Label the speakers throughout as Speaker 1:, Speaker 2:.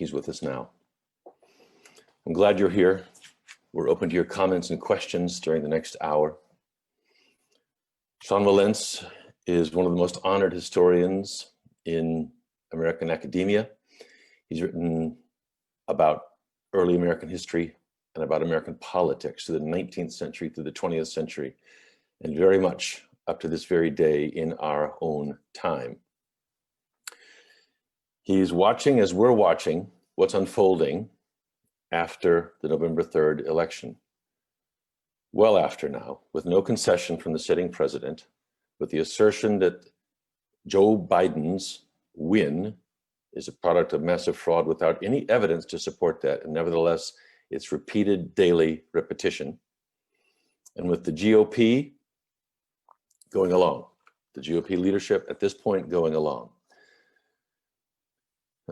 Speaker 1: he's with us now. I'm glad you're here. We're open to your comments and questions during the next hour. Sean Wilentz is one of the most honored historians in American academia. He's written about early American history and about American politics through the 19th century, through the 20th century, and very much up to this very day in our own time. He's watching, as we're watching, what's unfolding after the November 3rd election. Well after now, with no concession from the sitting president, with the assertion that Joe Biden's win is a product of massive fraud without any evidence to support that, and nevertheless, it's repeated daily repetition. And with the GOP going along, the GOP leadership at this point going along.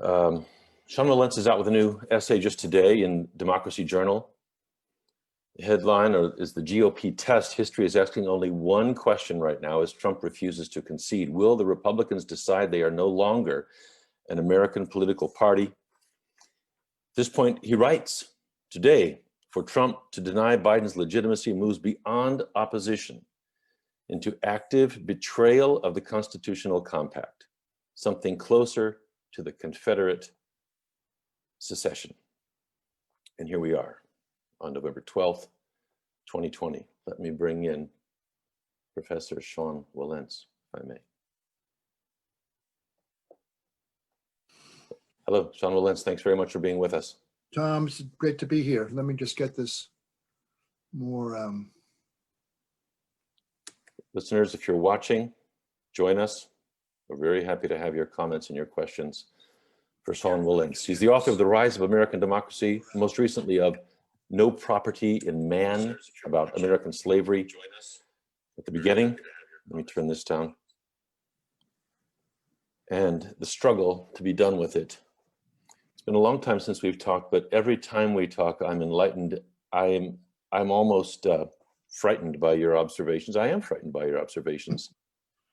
Speaker 1: Sean Wilentz is out with a new essay just today in Democracy Journal. The headline is "The GOP Test. History is asking only one question right now as Trump refuses to concede. Will the Republicans decide they are no longer an American political party?" At this point, he writes, "Today, for Trump to deny Biden's legitimacy moves beyond opposition into active betrayal of the constitutional compact, something closer to the Confederate secession." And here we are on November 12th, 2020. Let me bring in Professor Sean Wilentz, if I may. Hello, Sean Wilentz. Thanks very much for being with us.
Speaker 2: Tom, it's great to be here. Let me just get this more.
Speaker 1: Listeners, if you're watching, join us. We're very happy to have your comments and your questions for Sean Wilentz. He's the author of The Rise of American Democracy, most recently of No Property in Man, about American slavery. At the beginning, let me turn this down, and the struggle to be done with it. It's been a long time since we've talked, but every time we talk, I'm enlightened. I'm almost frightened by your observations. I am frightened by your observations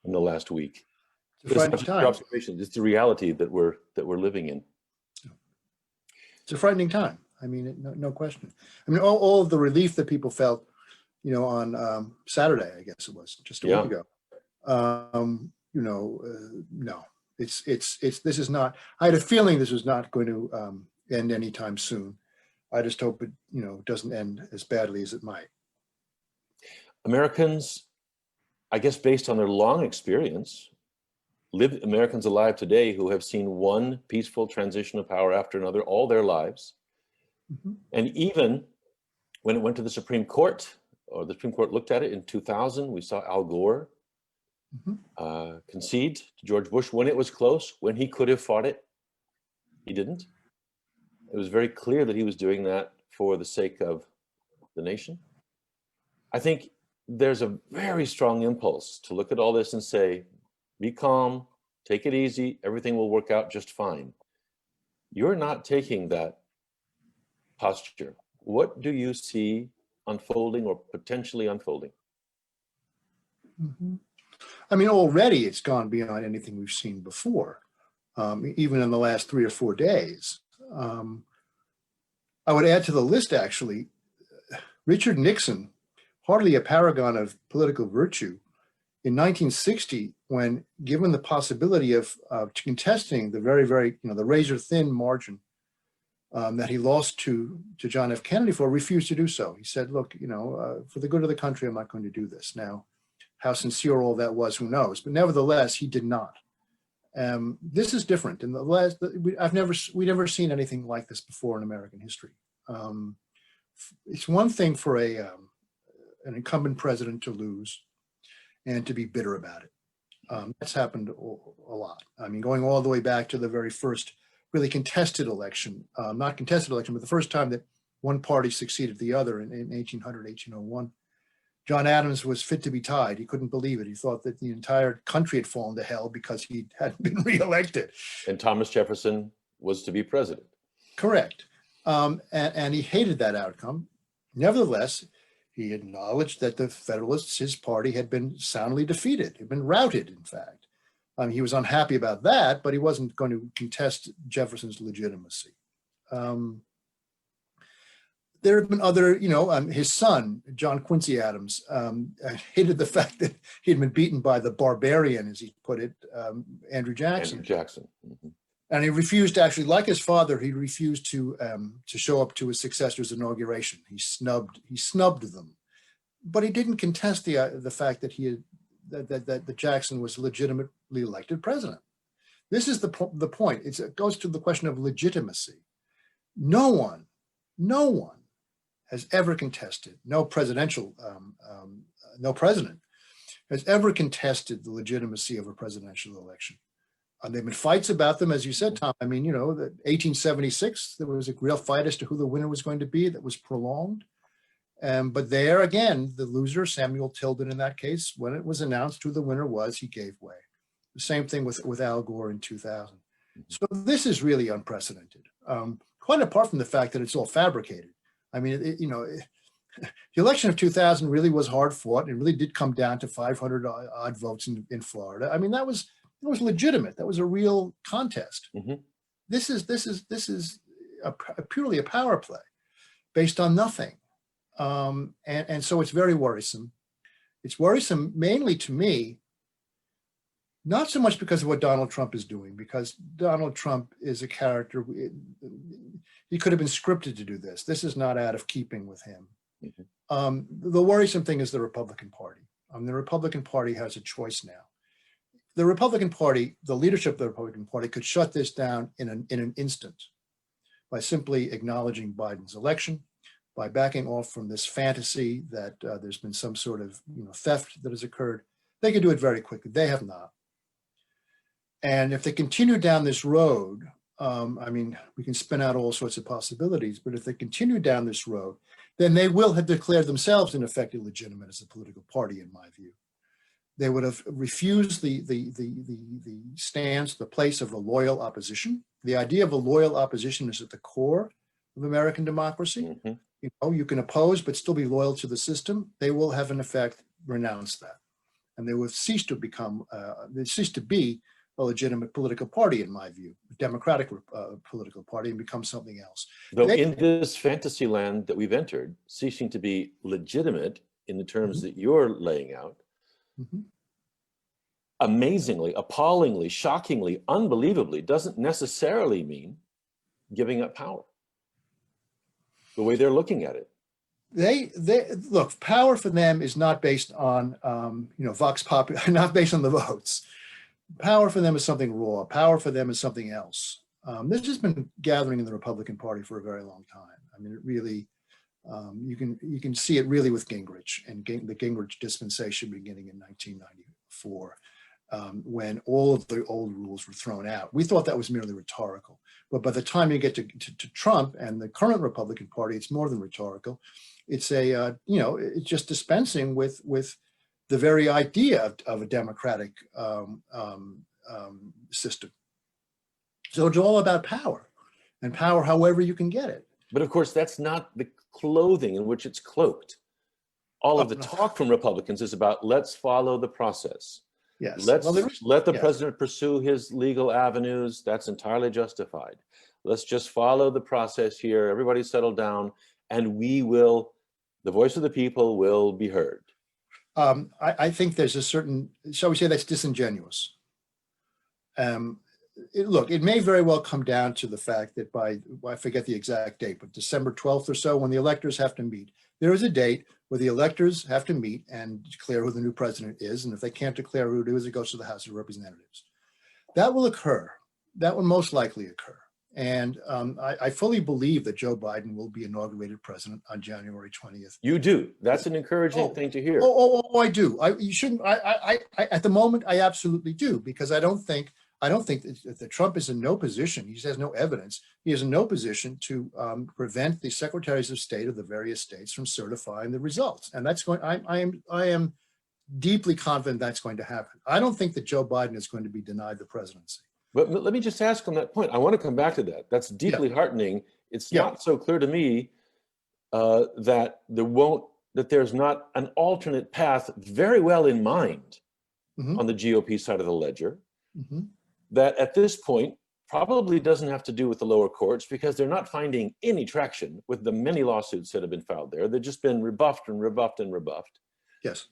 Speaker 1: in the last week.
Speaker 2: It's a frightening time.
Speaker 1: Observations. It's the reality that we're living in.
Speaker 2: It's a frightening time. I mean, no question. I mean, all of the relief that people felt, you know, on Saturday, I guess it was just a week ago. No, it's this is not. I had a feeling this was not going to end anytime soon. I just hope it, you know, doesn't end as badly as it might.
Speaker 1: Americans, I guess, based on their long experience, Americans alive today who have seen one peaceful transition of power after another all their lives. Mm-hmm. And even when it went to the Supreme Court, or the Supreme Court looked at it in 2000, we saw Al Gore concede to George Bush when it was close, when he could have fought it. He didn't. It was very clear that he was doing that for the sake of the nation. I think there's a very strong impulse to look at all this and say, be calm, take it easy, everything will work out just fine. You're not taking that posture. What do you see unfolding or potentially unfolding?
Speaker 2: Mm-hmm. I mean, already it's gone beyond anything we've seen before, even in the last 3 or 4 days. I would add to the list, actually, Richard Nixon, hardly a paragon of political virtue, in 1960, when given the possibility of contesting the very, the razor thin margin that he lost to John F. Kennedy for, refused to do so. He said, look, for the good of the country, I'm not going to do this. Now, how sincere all that was, who knows? But nevertheless, he did not. This is different. In the last, we've never seen anything like this before in American history. It's one thing for an incumbent president to lose and to be bitter about it. That's happened a lot. I mean, going all the way back to the very first really contested election, not contested election, but the first time that one party succeeded the other in 1800, 1801. John Adams was fit to be tied. He couldn't believe it. He thought that the entire country had fallen to hell because he hadn't been reelected.
Speaker 1: And Thomas Jefferson was to be president.
Speaker 2: Correct. And he hated that outcome. Nevertheless, he acknowledged that the Federalists, his party, had been soundly defeated, had been routed, in fact. He was unhappy about that, but he wasn't going to contest Jefferson's legitimacy. There have been other, his son, John Quincy Adams, hated the fact that he'd been beaten by the barbarian, as he put it, Andrew Jackson.
Speaker 1: Andrew Jackson. Mm-hmm.
Speaker 2: And he refused to actually, like his father, he refused to show up to his successor's inauguration. He snubbed them, but he didn't contest the fact that that Jackson was legitimately elected president. This is the point. It goes to the question of legitimacy. No one has ever contested. No president has ever contested the legitimacy of a presidential election. There have been fights about them, as you said, Tom. I mean, the 1876, there was a real fight as to who the winner was going to be that was prolonged. But there again, the loser, Samuel Tilden, in that case, when it was announced who the winner was, he gave way. The same thing with Al Gore in 2000. So this is really unprecedented, quite apart from the fact that it's all fabricated. I mean, the election of 2000 really was hard fought. It really did come down to 500 odd votes in Florida. I mean, that was legitimate. That was a real contest. Mm-hmm. This is purely a power play based on nothing. And so it's very worrisome. It's worrisome mainly to me, not so much because of what Donald Trump is doing, because Donald Trump is a character. He could have been scripted to do this. This is not out of keeping with him. Mm-hmm. The worrisome thing is the Republican Party. The Republican Party has a choice now. The Republican Party, the leadership of the Republican Party could shut this down in an instant by simply acknowledging Biden's election, by backing off from this fantasy that there's been some sort of theft that has occurred. They could do it very quickly. They have not. And if they continue down this road, we can spin out all sorts of possibilities, but if they continue down this road, then they will have declared themselves in effect illegitimate as a political party, in my view. They would have refused the stance, the place of the loyal opposition. The idea of a loyal opposition is at the core of American democracy. Mm-hmm. You can oppose but still be loyal to the system. They will have, in effect, renounced that, and they will cease to be a legitimate political party, in my view, a democratic political party, and become something else.
Speaker 1: Though in this fantasy land that we've entered, ceasing to be legitimate in the terms mm-hmm. that you're laying out, mm-hmm. amazingly, appallingly, shockingly, unbelievably, doesn't necessarily mean giving up power. The way they're looking at it.
Speaker 2: They look, power for them is not based on vox populi, not based on the votes. Power for them is something raw. Power for them is something else. This has been gathering in the Republican Party for a very long time. I mean, it really, you can see it really with Gingrich and the Gingrich dispensation beginning in 1994, when all of the old rules were thrown out. We thought that was merely rhetorical, but by the time you get to Trump and the current Republican Party, it's more than rhetorical. It's it's just dispensing with the very idea of a democratic system. So it's all about power, and power however you can get it.
Speaker 1: But of course, that's not the clothing in which it's cloaked. All of the talk from Republicans is about, let's follow the process.
Speaker 2: Yes.
Speaker 1: Let the president pursue his legal avenues. That's entirely justified. Let's just follow the process here. Everybody settle down, and the voice of the people will be heard.
Speaker 2: I think there's a certain, shall we say, that's disingenuous. It may very well come down to the fact that I forget the exact date, but December 12th or so, when the electors have to meet, there is a date where the electors have to meet and declare who the new president is. And if they can't declare who it is, it goes to the House of Representatives. That will occur. That will most likely occur. And I fully believe that Joe Biden will be inaugurated president on January 20th.
Speaker 1: You do. That's an encouraging thing to hear.
Speaker 2: I do. You shouldn't. I at the moment, I absolutely do, because I don't think that Trump is in no position. He has no evidence. He is in no position to prevent the secretaries of state of the various states from certifying the results. And that's going. I am deeply confident that's going to happen. I don't think that Joe Biden is going to be denied the presidency.
Speaker 1: But let me just ask on that point. I want to come back to that. That's deeply heartening. It's not so clear to me that there's not an alternate path very well in mind mm-hmm. on the GOP side of the ledger. Mm-hmm. That at this point, probably doesn't have to do with the lower courts, because they're not finding any traction with the many lawsuits that have been filed there. They've just been rebuffed and rebuffed and rebuffed.
Speaker 2: Yes.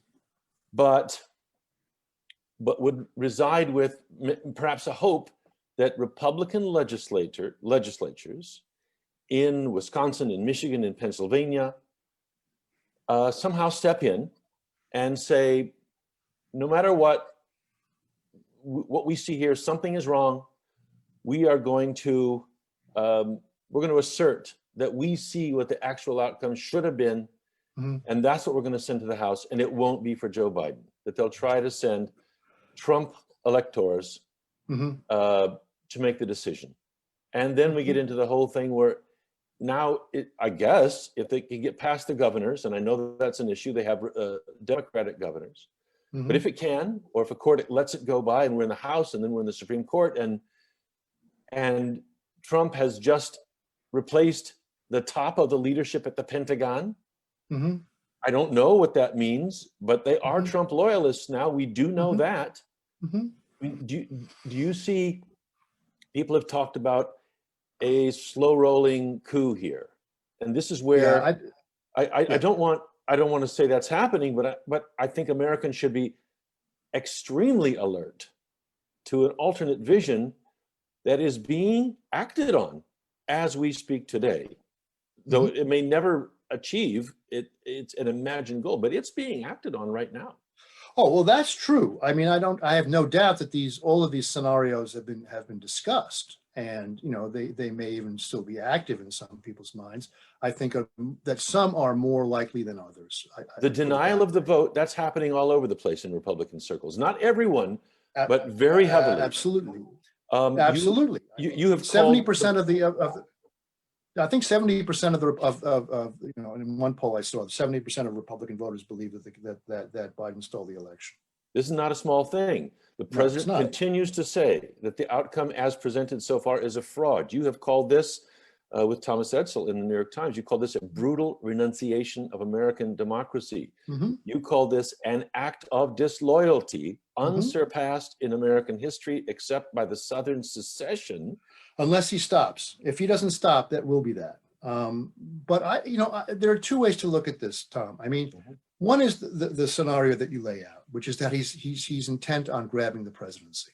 Speaker 1: But would reside with perhaps a hope that Republican legislatures in Wisconsin, in Michigan, in Pennsylvania, somehow step in and say, no matter what we see here, something is wrong. We are going to, we're going to assert that we see what the actual outcome should have been, and that's what we're going to send to the House, and it won't be for Joe Biden. That they'll try to send Trump electors to make the decision. And then we get into the whole thing where now, I guess, if they can get past the governors, and I know that that's an issue, they have Democratic governors, but if it can, or if a court lets it go by and we're in the House and then we're in the Supreme Court, and Trump has just replaced the top of the leadership at the Pentagon. I don't know what that means, but they are Trump loyalists now. We do know that. Do you see, people have talked about a slow rolling coup here, and this is where I don't want to say that's happening, but I think Americans should be extremely alert to an alternate vision that is being acted on as we speak today. Though it may never achieve it, it's an imagined goal, but it's being acted on right now.
Speaker 2: Oh, well, that's true. I mean, I have no doubt that all of these scenarios have been discussed, and they may even still be active in some people's minds. I think that some are more likely than others.
Speaker 1: The denial of the vote, that's happening all over the place in Republican circles. Not everyone, but very heavily.
Speaker 2: Absolutely.
Speaker 1: Absolutely. You have
Speaker 2: 70% of the I think 70% of in one poll I saw, 70% of Republican voters believe that Biden stole the election.
Speaker 1: This is not a small thing. The president continues to say that the outcome as presented so far is a fraud. You have called this, with Thomas Edsel in the New York Times, you call this a brutal renunciation of American democracy. You call this an act of disloyalty, unsurpassed in American history, except by the Southern secession.
Speaker 2: Unless he stops. If he doesn't stop, that will be that. But there are two ways to look at this, Tom. I mean, one is the scenario that you lay out, which is that he's intent on grabbing the presidency,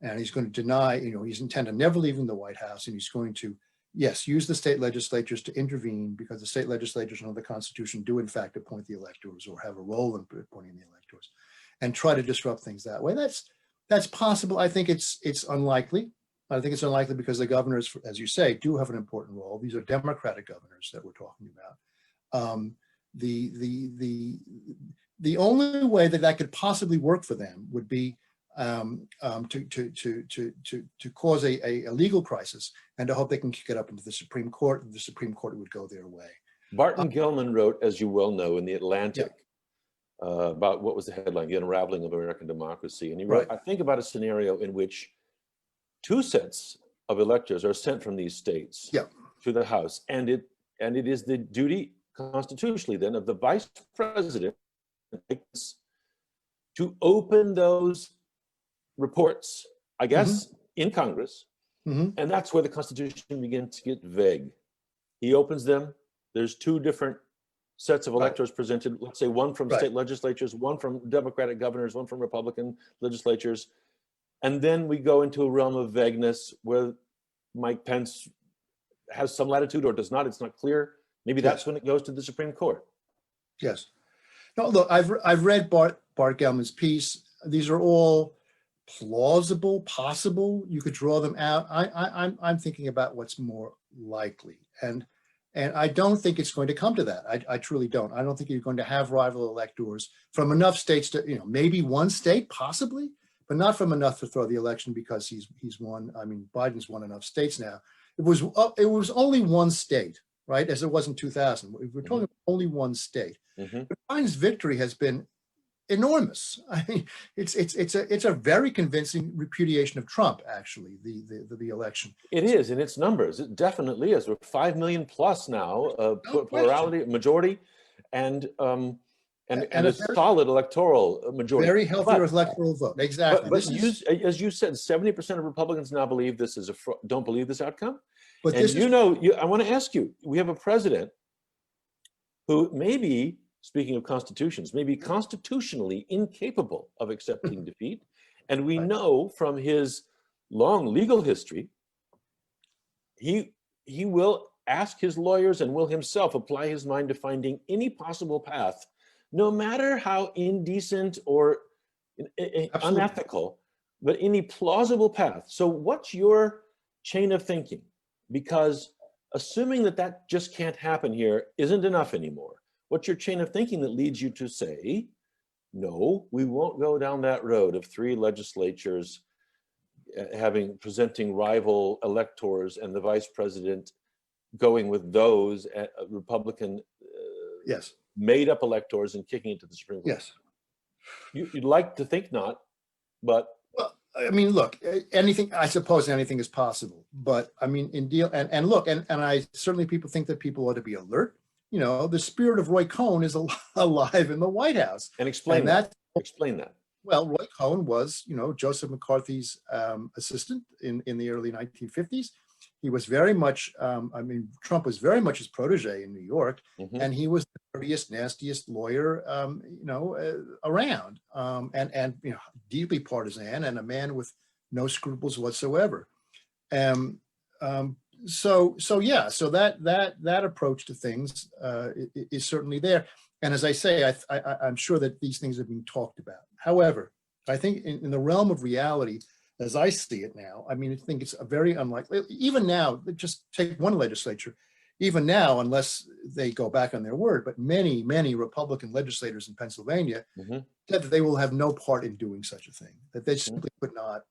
Speaker 2: and he's going to deny. He's intent on never leaving the White House, and he's going to, yes, use the state legislatures to intervene, because the state legislatures under the Constitution do in fact appoint the electors or have a role in appointing the electors, and try to disrupt things that way. That's possible. I think it's unlikely. I think it's unlikely because the governors, as you say, do have an important role. These are Democratic governors that we're talking about. The only way that could possibly work for them would be to cause a legal crisis, and to hope they can kick it up into the Supreme Court, and the Supreme Court would go their way.
Speaker 1: Barton Gellman wrote, as you well know, in The Atlantic, about, what was the headline? The Unraveling of American Democracy. And he wrote, I think about a scenario in which 2 sets of electors are sent from these states to the House, and it is the duty constitutionally then of the vice president to open those reports, I guess, in Congress, and that's where the Constitution begins to get vague. He opens them. There's 2 different sets of electors presented. Let's say one from state legislatures, one from Democratic governors, one from Republican legislatures. And then we go into a realm of vagueness where Mike Pence has some latitude or does not. It's not clear. Maybe that's when it goes to the Supreme Court.
Speaker 2: Yes. No, look, I've read Bart Gellman's piece. These are all plausible, possible. You could draw them out. I'm thinking about what's more likely, and I don't think it's going to come to that. I truly don't. I don't think you're going to have rival electors from enough states to, maybe one state possibly, but not from enough to throw the election, because he's won. I mean, Biden's won enough states now. It was only one state, right? As it was in 2000. We're talking about only one state. But Biden's victory has been enormous. I mean, it's a very convincing repudiation of Trump, actually, the election. It
Speaker 1: is, in its numbers. It definitely is. We're 5 million plus now, plurality, majority, and and
Speaker 2: and
Speaker 1: a solid electoral majority.
Speaker 2: Very healthy electoral vote. Exactly.
Speaker 1: But as you said, 70% of Republicans now believe this is don't believe this outcome.
Speaker 2: But
Speaker 1: and I want to ask you, we have a president who maybe, speaking of constitutions, may be constitutionally incapable of accepting defeat. And we know from his long legal history, he will ask his lawyers and will himself apply his mind to finding any possible path, no matter how indecent or unethical, but any plausible path. So what's your chain of thinking? Because assuming that just can't happen here isn't enough anymore. What's your chain of thinking that leads you to say, no, we won't go down that road of 3 legislatures presenting rival electors and the vice president going with those Republican
Speaker 2: yes,
Speaker 1: made up electors and kicking it to the Supreme Court?
Speaker 2: Yes.
Speaker 1: You'd like to think not, but.
Speaker 2: Well, I mean, look, I suppose anything is possible, but I mean, and look, and I certainly think that people ought to be alert. You know, the spirit of Roy Cohn is alive in the White House.
Speaker 1: And explain that. Explain that.
Speaker 2: Well, Roy Cohn was, Joseph McCarthy's assistant in the early 1950s. He was very much, Trump was very much his protege in New York, and he was the dirtiest, nastiest lawyer, around, and deeply partisan, and a man with no scruples whatsoever. So that approach to things is certainly there. And as I say, I'm sure that these things are being talked about. However, I think in the realm of reality, as I see it now, I think it's a very unlikely, even now, just take one legislature, even now, unless they go back on their word, but many, many Republican legislators in Pennsylvania said that they will have no part in doing such a thing, that they simply could not,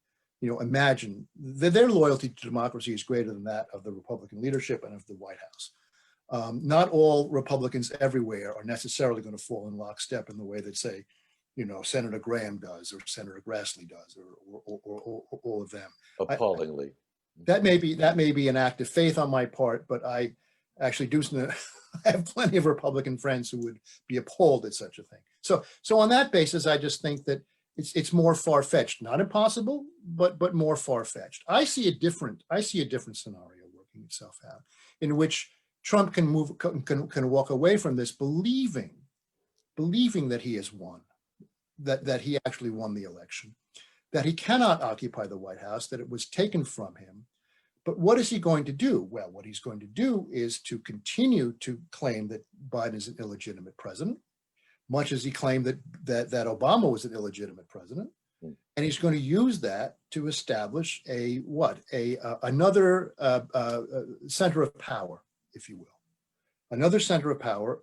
Speaker 2: imagine that their loyalty to democracy is greater than that of the Republican leadership and of the White House. Not all Republicans everywhere are necessarily going to fall in lockstep in the way that, say, Senator Graham does, or Senator Grassley does, or all of them.
Speaker 1: Appallingly.
Speaker 2: That may be an act of faith on my part, but I actually do have plenty of Republican friends who would be appalled at such a thing. So on that basis, I just think that it's more far-fetched, not impossible, but more far-fetched. I see a different scenario working itself out, in which Trump can walk away from this believing that he has won, that he actually won the election, that he cannot occupy the White House, that it was taken from him. But what is he going to do? Well, what he's going to do is to continue to claim that Biden is an illegitimate president, much as he claimed that Obama was an illegitimate president. And he's going to use that to establish another center of power, if you will. Another center of power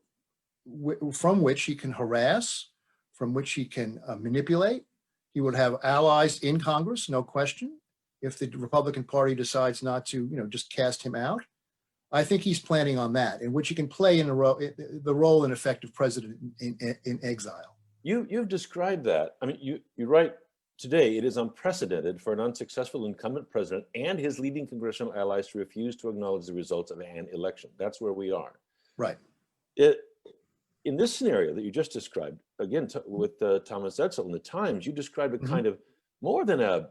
Speaker 2: from which he can harass, from which he can manipulate. He would have allies in Congress, no question, if the Republican Party decides not to, just cast him out. I think he's planning on that, in which he can play the role in effective president in exile.
Speaker 1: You've described that. You write today, it is unprecedented for an unsuccessful incumbent president and his leading congressional allies to refuse to acknowledge the results of an election. That's where we are. Right. In this scenario that you just described, again, with Thomas Edsel in the Times, you described a kind of more than a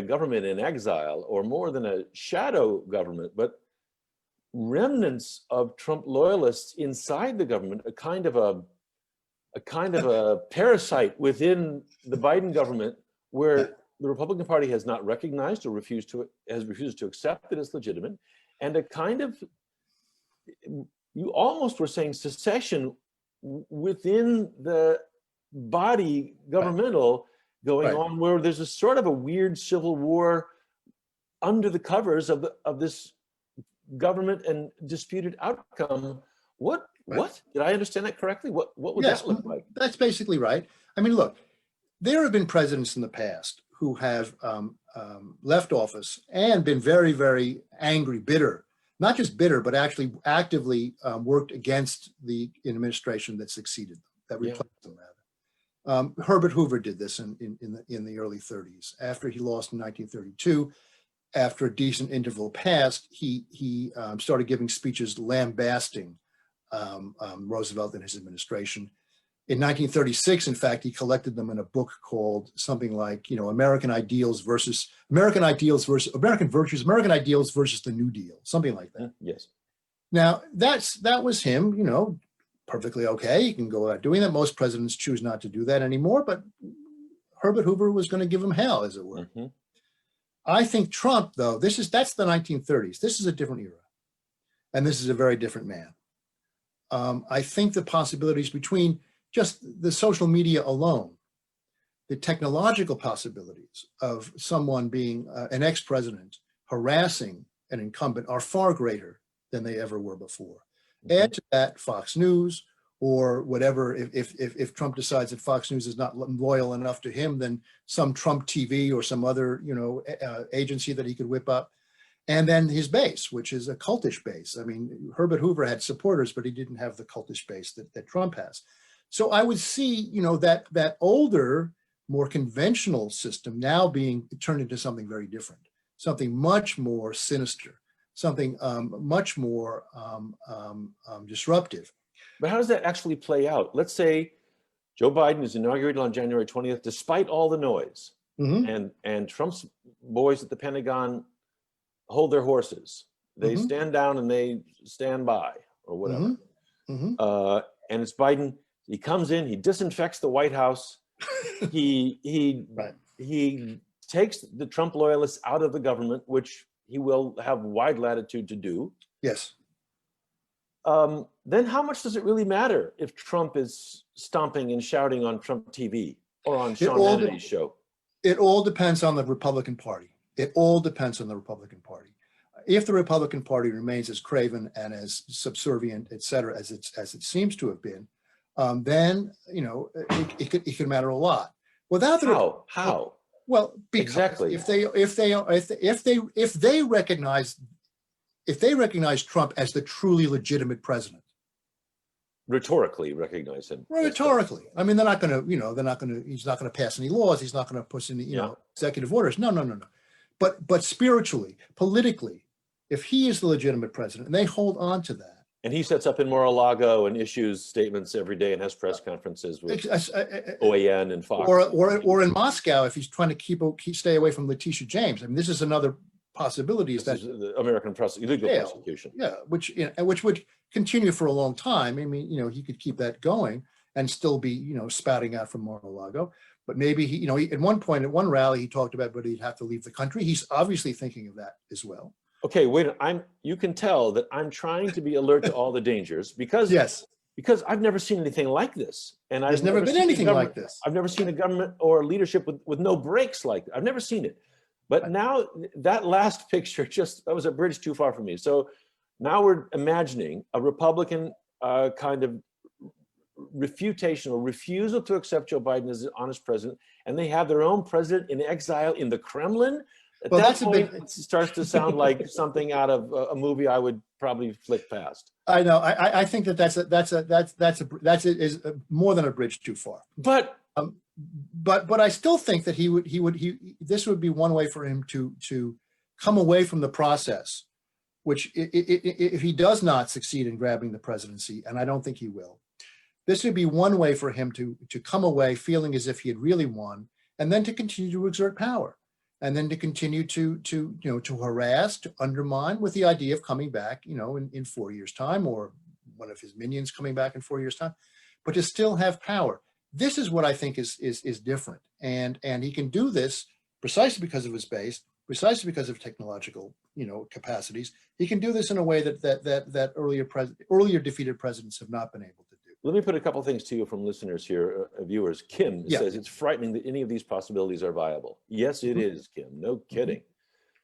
Speaker 1: government in exile, or more than a shadow government, but remnants of Trump loyalists inside the government, a kind of a parasite within the Biden government, where the Republican Party has not recognized or has refused to accept that it's legitimate, and a kind of, you almost were saying, secession within the body governmental going on, where there's a sort of a weird civil war under the covers of this government and disputed outcome. What did I understand that correctly? What would that look like?
Speaker 2: That's basically right. Look, there have been presidents in the past who have left office and been very, very angry, bitter, not just bitter, but actually actively worked against the administration that succeeded them, that replaced them, rather. Herbert Hoover did this in the early 30s. After he lost in 1932, after a decent interval passed, he started giving speeches lambasting Roosevelt and his administration. In 1936, in fact, he collected them in a book called something like, American Virtues, American Ideals versus the New Deal, something like that.
Speaker 1: Yes.
Speaker 2: Now, that was him, perfectly okay. He can go out doing that. Most presidents choose not to do that anymore, but Herbert Hoover was going to give him hell, as it were.
Speaker 1: Mm-hmm.
Speaker 2: I think Trump, though, that's the 1930s. This is a different era. And this is a very different man. I think the possibilities between just the social media alone, the technological possibilities of someone being an ex-president harassing an incumbent are far greater than they ever were before. Mm-hmm. Add to that Fox News or whatever. If Trump decides that Fox News is not loyal enough to him, then some Trump TV or some other agency that he could whip up. And then his base, which is a cultish base. I mean, Herbert Hoover had supporters, but he didn't have the cultish base that Trump has. So I would see, that older, more conventional system now being turned into something very different, something much more sinister, something much more disruptive.
Speaker 1: But how does that actually play out? Let's say Joe Biden is inaugurated on January 20th, despite all the noise, mm-hmm. and Trump's boys at the Pentagon hold their horses. They mm-hmm. stand down and they stand by or whatever. Mm-hmm. And it's Biden. He comes in, he disinfects the White House. He right. He takes the Trump loyalists out of the government, which he will have wide latitude to do.
Speaker 2: Yes.
Speaker 1: Then how much does it really matter if Trump is stomping and shouting on Trump TV or on Sean Hannity's show?
Speaker 2: It all depends on the Republican Party. It all depends on the Republican Party. If the Republican Party remains as craven and as subservient, et cetera, as it seems to have been, then it could matter a lot. Without the
Speaker 1: how?
Speaker 2: Well, because
Speaker 1: exactly.
Speaker 2: if they recognize Trump as the truly legitimate president,
Speaker 1: rhetorically recognize him.
Speaker 2: Rhetorically, I mean, he's not going to pass any laws. He's not going to push any executive orders. No. But spiritually, politically, if he is the legitimate president, and they hold on to that.
Speaker 1: And he sets up in Mar-a-Lago and issues statements every day and has press conferences with OAN and Fox.
Speaker 2: Or in Moscow, if he's trying to stay away from Letitia James. I mean, this is another possibility. Is that
Speaker 1: the American illegal prosecution?
Speaker 2: Yeah, which would continue for a long time. I mean, he could keep that going and still be, spouting out from Mar-a-Lago. But maybe he, at one point, at one rally, he talked about whether he'd have to leave the country. He's obviously thinking of that as well.
Speaker 1: Okay, wait. You can tell that I'm trying to be alert to all the dangers because I've never seen anything like this, and
Speaker 2: there's never been anything like this.
Speaker 1: I've never seen a government or leadership with no brakes like that. I've never seen it. But now that last picture that was a bridge too far for me. So now we're imagining a Republican kind of refutation or refusal to accept Joe Biden as an honest president, and they have their own president in exile in the Kremlin. At that point, it starts to sound like something out of a movie I would probably flick past.
Speaker 2: I know. I think that's is more than a bridge too far.
Speaker 1: But
Speaker 2: I still think that this would be one way for him to come away from the process, which if he does not succeed in grabbing the presidency, and I don't think he will, this would be one way for him to come away feeling as if he had really won, and then to continue to exert power. And then to continue to harass, to undermine, with the idea of coming back, in 4 years' time, or one of his minions coming back in 4 years' time, but to still have power. This is what I think is different, and he can do this precisely because of his base, precisely because of technological, capacities. He can do this in a way that earlier defeated presidents have not been able to do.
Speaker 1: Let me put a couple of things to you from listeners here, viewers. Kim says it's frightening that any of these possibilities are viable. Yes, it is, Kim. No kidding.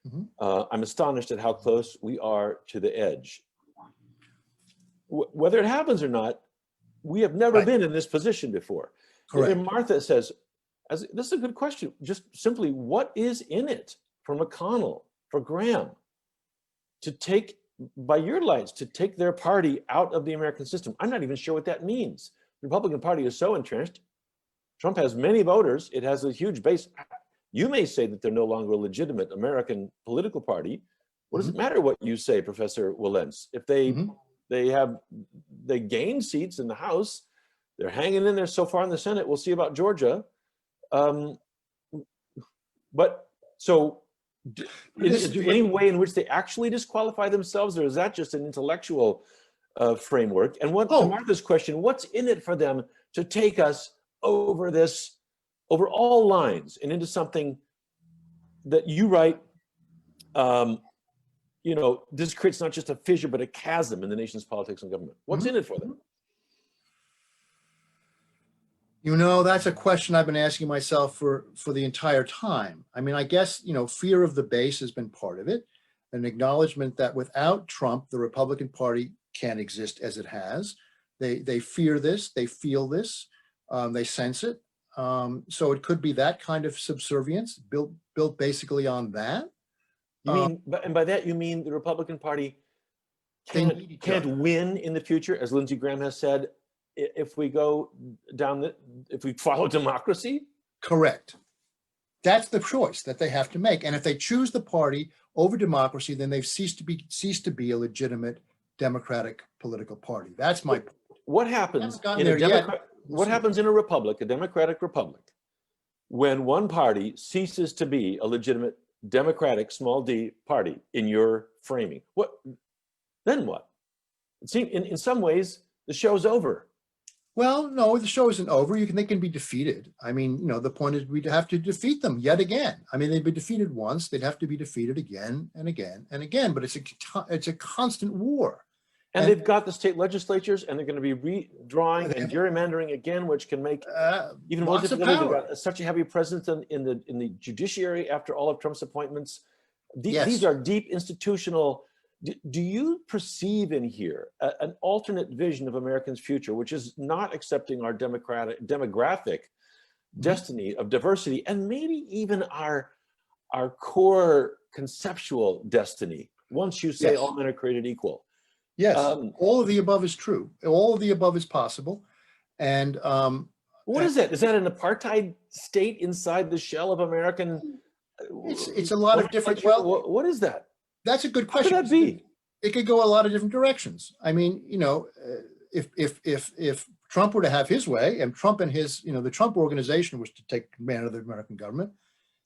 Speaker 1: Mm-hmm. I'm astonished at how close we are to the edge. Whether it happens or not, we have never been in this position before.
Speaker 2: Correct.
Speaker 1: And Martha says, this is a good question. Just simply, what is in it for McConnell, for Graham, to take, by your lights, to take their party out of the American system? I'm not even sure what that means. The Republican Party is so entrenched. Trump has many voters. It has a huge base. You may say that they're no longer a legitimate American political party. What does it matter what you say, Professor Wilentz? If they gain seats in the House, They're hanging in there so far in the Senate. We'll see about Georgia. But so is there any way in which they actually disqualify themselves, or is that just an intellectual framework? And what, to Martha's question, what's in it for them to take us over all lines and into something that you write, you know, this creates not just a fissure, but a chasm in the nation's politics and government. What's in it for them?
Speaker 2: You know, that's a question I've been asking myself for the entire time. I mean, I guess, you know, fear of the base has been part of it, an acknowledgement that without Trump, the Republican Party can't exist as it has. They fear this, they feel this, they sense it. So it could be that kind of subservience built basically on that.
Speaker 1: You mean, and by that you mean the Republican Party can't win in the future, as Lindsey Graham has said, if we go down if we follow democracy?
Speaker 2: Correct. That's the choice that they have to make. And if they choose the party over democracy, then they've ceased to be a legitimate democratic political party. That's my point.
Speaker 1: What happens in a republic, a democratic republic, when one party ceases to be a legitimate democratic small d party in your framing? Then what? It seems in some ways the show's over.
Speaker 2: Well, no, the show isn't over. They can be defeated. I mean, you know, the point is we'd have to defeat them yet again. I mean, they'd be defeated once, they'd have to be defeated again and again and again, but it's a constant war.
Speaker 1: And they've got the state legislatures, and they're going to be redrawing and gerrymandering again, which can make even more difficult. They've got such a heavy presence in the judiciary after all of Trump's appointments. These are deep institutional. Do you perceive in here an alternate vision of Americans' future, which is not accepting our demographic destiny of diversity, and maybe even our core conceptual destiny, once you say all men are created equal?
Speaker 2: Yes, all of the above is true. All of the above is possible. And
Speaker 1: what is that? Is that an apartheid state inside the shell of American?
Speaker 2: It's a lot of different. Well,
Speaker 1: what is that?
Speaker 2: That's a good question.
Speaker 1: How could that be?
Speaker 2: It could go a lot of different directions. I mean, you know, if Trump were to have his way, and Trump and his, you know, the Trump organization was to take command of the American government,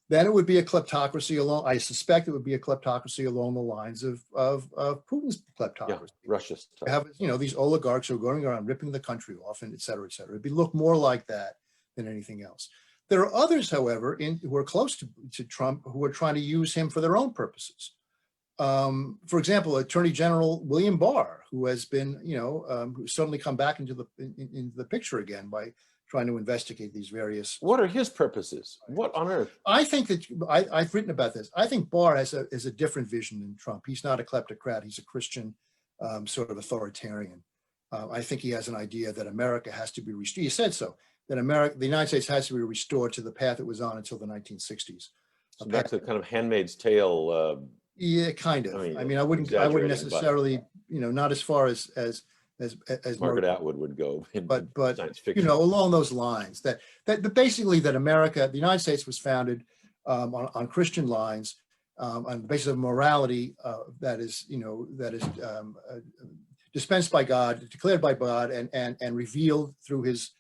Speaker 2: then it would be a kleptocracy I suspect it would be a kleptocracy along the lines of Putin's kleptocracy. Yeah,
Speaker 1: Russia's.
Speaker 2: Have, you know, these oligarchs who are going around ripping the country off, and et cetera, et cetera. It'd look more like that than anything else. There are others, however, who are close to Trump, who are trying to use him for their own purposes. For example, Attorney General William Barr, who has been, you know, who's suddenly come back into the picture again by trying to investigate these various.
Speaker 1: What are his purposes? What on earth?
Speaker 2: I think that I've written about this. I think Barr has a different vision than Trump. He's not a kleptocrat. He's a Christian, sort of authoritarian. I think he has an idea that America has to be restored. He said so, that the United States has to be restored to the path it was on until the 1960s.
Speaker 1: So that's a kind of Handmaid's Tale.
Speaker 2: Yeah, kind of. I mean, I wouldn't necessarily, you know, not as far as
Speaker 1: Margaret Atwood would go,
Speaker 2: but
Speaker 1: science fiction.
Speaker 2: You know, along those lines, that basically that America, the United States, was founded on Christian lines, on the basis of morality that is dispensed by God, declared by God, and revealed through his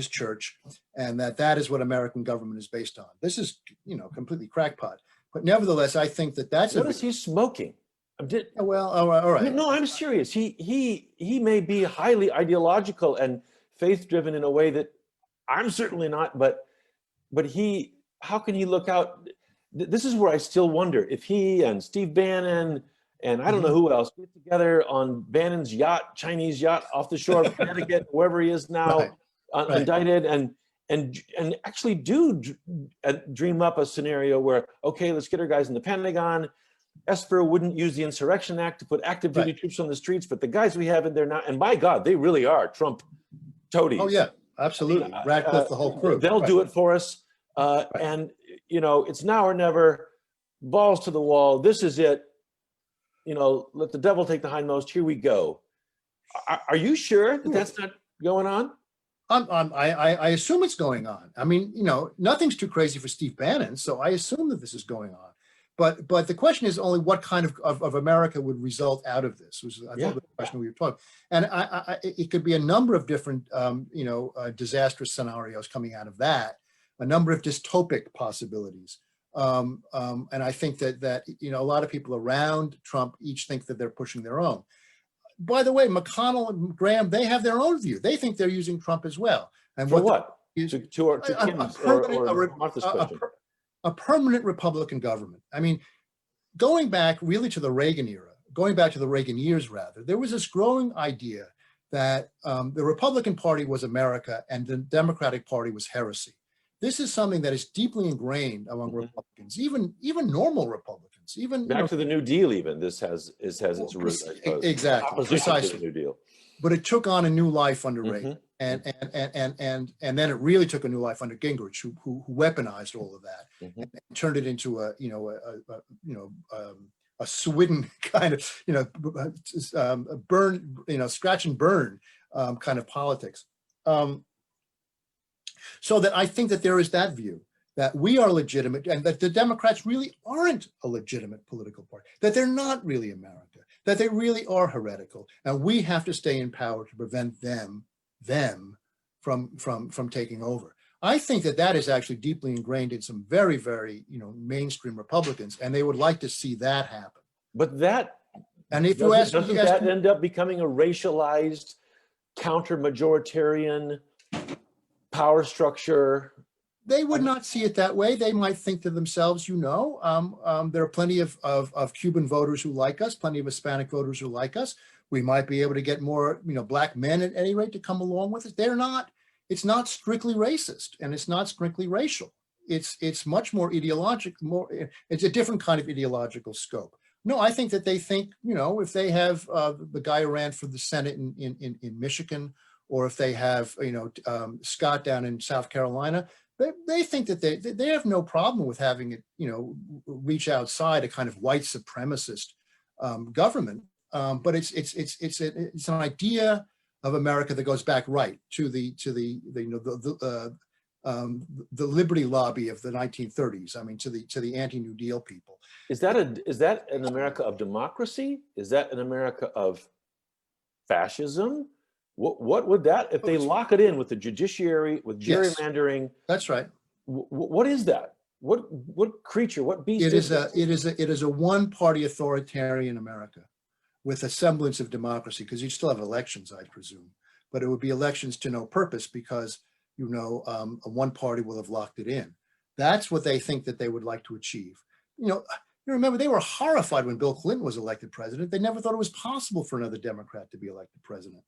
Speaker 2: church, and that is what American government is based on. This is, you know, completely crackpot. But nevertheless, I think that's
Speaker 1: what is he smoking?
Speaker 2: Well, all right.
Speaker 1: No, I'm serious. He may be highly ideological and faith-driven in a way that I'm certainly not. But how can he look out? This is where I still wonder if he and Steve Bannon and I don't know who else get together on Bannon's yacht, Chinese yacht, off the shore of Connecticut, wherever he is now, indicted, and actually do dream up a scenario where, okay, let's get our guys in the Pentagon. Esper wouldn't use the Insurrection Act to put active duty troops on the streets, but the guys we have in there now, and by God, they really are Trump toadies.
Speaker 2: Oh yeah, absolutely. Radcliffe, the whole crew.
Speaker 1: They'll do it for us. And, you know, it's now or never, balls to the wall. This is it. You know, let the devil take the hindmost. Here we go. Are you sure that that's not going on?
Speaker 2: I assume it's going on. I mean, you know, nothing's too crazy for Steve Bannon, so I assume that this is going on. But the question is only what kind of America would result out of this, was I thought the question we were talking. And it could be a number of different, disastrous scenarios coming out of that, a number of dystopic possibilities. And I think that a lot of people around Trump each think that they're pushing their own. By the way, McConnell and Graham, they have their own view. They think they're using Trump as well. And
Speaker 1: For what?
Speaker 2: A permanent Republican government. I mean, going back really to the Reagan era, going back to the Reagan years rather, there was this growing idea that the Republican Party was America and the Democratic Party was heresy. This is something that is deeply ingrained among Republicans, even normal Republicans, even
Speaker 1: back to the New Deal. Even this has its roots.
Speaker 2: Exactly,
Speaker 1: opposition to the New Deal.
Speaker 2: But it took on a new life under Reagan, and then it really took a new life under Gingrich, who weaponized all of that and turned it into a Sweden kind of burn, scratch and burn kind of politics. So that I think that there is that view that we are legitimate and that the Democrats really aren't a legitimate political party, that they're not really America, that they really are heretical, and we have to stay in power to prevent them from taking over. I think that is actually deeply ingrained in some very, very mainstream Republicans, and they would like to see that happen.
Speaker 1: But that,
Speaker 2: and if you ask,
Speaker 1: doesn't that end up becoming a racialized, counter-majoritarian power structure?
Speaker 2: They would not see it that way. They might think to themselves, there are plenty of Cuban voters who like us, plenty of Hispanic voters who like us. We might be able to get more, black men at any rate to come along with us. It's not strictly racist, and it's not strictly racial. It's much more ideological. It's a different kind of ideological scope. No, I think that they think, if they have the guy who ran for the Senate in Michigan, or if they have, Scott down in South Carolina, they think that they have no problem with having it, reach outside a kind of white supremacist government. But it's an idea of America that goes back to the Liberty Lobby of the 1930s. I mean, to the anti-New Deal people.
Speaker 1: Is that an America of democracy? Is that an America of fascism? What would that, if they lock it in with the judiciary, with gerrymandering? Yes,
Speaker 2: that's right.
Speaker 1: What is that? What creature? What beast?
Speaker 2: It is a one-party authoritarian America with a semblance of democracy, because you still have elections, I presume, but it would be elections to no purpose because one party will have locked it in. That's what they think that they would like to achieve. You remember they were horrified when Bill Clinton was elected president. They never thought it was possible for another Democrat to be elected president.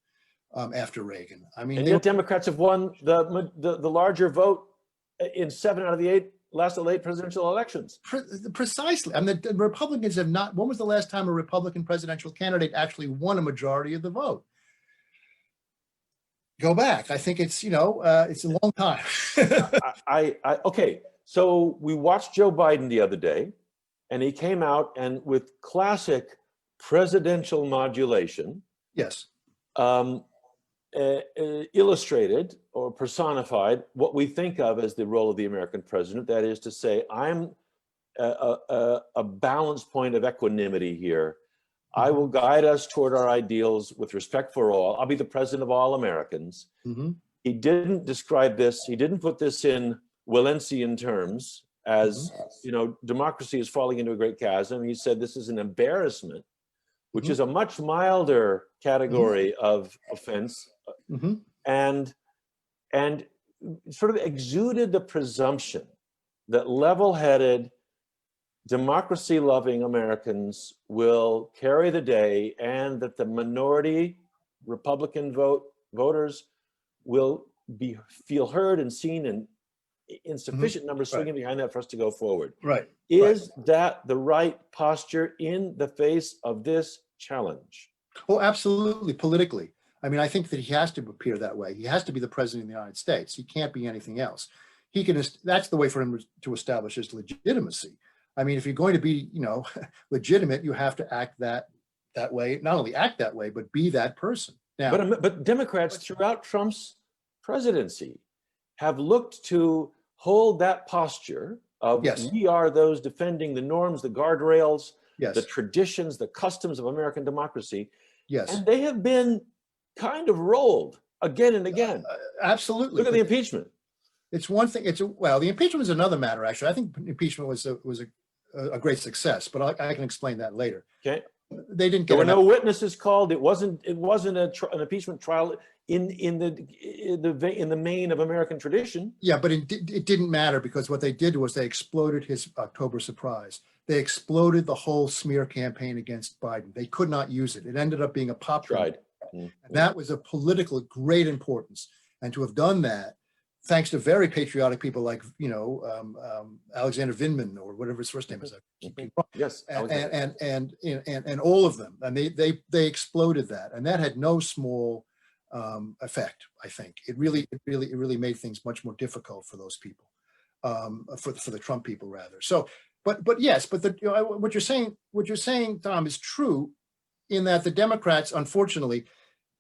Speaker 2: After Reagan, I mean,
Speaker 1: and yet Democrats have won the larger vote in 7 out of the 8 presidential elections.
Speaker 2: Precisely. I mean, the Republicans have not. When was the last time a Republican presidential candidate actually won a majority of the vote? Go back. I think it's it's a long time.
Speaker 1: Okay. So we watched Joe Biden the other day, and he came out and with classic presidential modulation.
Speaker 2: Yes.
Speaker 1: Illustrated or personified what we think of as the role of the American president. That is to say, I'm a balance point of equanimity here. I will guide us toward our ideals with respect for all. I'll be the president of all Americans. He didn't describe this. He didn't put this in Wilentzian terms as, democracy is falling into a great chasm. He said this is an embarrassment, which is a much milder category of offense, and sort of exuded the presumption that level-headed, democracy-loving Americans will carry the day, and that the minority Republican voters will feel heard and seen and in sufficient numbers swinging behind that for us to go forward.
Speaker 2: Right.
Speaker 1: Is that the right posture in the face of this challenge?
Speaker 2: Oh, absolutely. Politically. I mean, I think that he has to appear that way. He has to be the president of the United States. He can't be anything else. That's the way for him to establish his legitimacy. I mean, if you're going to be, legitimate, you have to act that way, not only act that way, but be that person. Now,
Speaker 1: but Democrats throughout Trump's presidency have looked to hold that posture
Speaker 2: Yes.
Speaker 1: We are those defending the norms, the guardrails,
Speaker 2: Yes.
Speaker 1: the traditions, the customs of American democracy.
Speaker 2: Yes.
Speaker 1: And they have been kind of rolled again and again.
Speaker 2: Absolutely.
Speaker 1: Look at the impeachment.
Speaker 2: It's one thing. Well, the impeachment is another matter. Actually, I think impeachment was a great success, but I can explain that later.
Speaker 1: Okay.
Speaker 2: They didn't get.
Speaker 1: There were no witnesses called. It wasn't an impeachment trial in the main of American tradition.
Speaker 2: Yeah, but it didn't matter, because what they did was they exploded his October surprise. They exploded the whole smear campaign against Biden. They could not use it. It ended up being a popular. And that was a political great importance. And to have done that, thanks to very patriotic people like, Alexander Vindman, or whatever his first name is.
Speaker 1: Yes.
Speaker 2: And all of them. And they exploded that. And that had no small effect, I think. It really made things much more difficult for those people, for the Trump people, rather. So, but yes, but what you're saying, Tom, is true, in that the Democrats, unfortunately,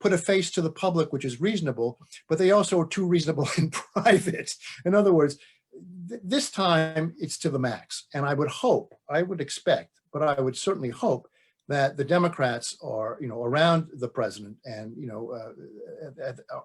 Speaker 2: put a face to the public, which is reasonable, but they also are too reasonable in private. In other words, this time it's to the max. And I would expect, but I would certainly hope that the Democrats are, around the president and,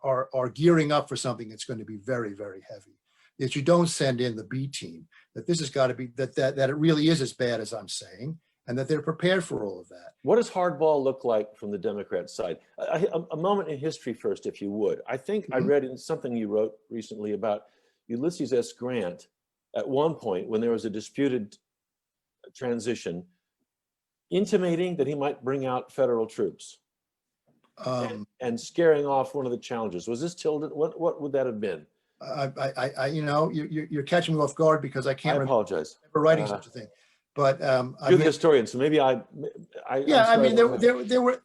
Speaker 2: are gearing up for something that's going to be very, very heavy. That you don't send in the B team, that this has got to be, that it really is as bad as I'm saying, and that they're prepared for all of that.
Speaker 1: What does hardball look like from the Democrat side? A moment in history first, if you would. I think I read in something you wrote recently about Ulysses S. Grant at one point, when there was a disputed transition, intimating that he might bring out federal troops and scaring off one of the challengers. Was this Tilden? What would that have been?
Speaker 2: You're catching me off guard, because I can't.
Speaker 1: I apologize.
Speaker 2: Remember writing such a thing. But
Speaker 1: you're the historian, so maybe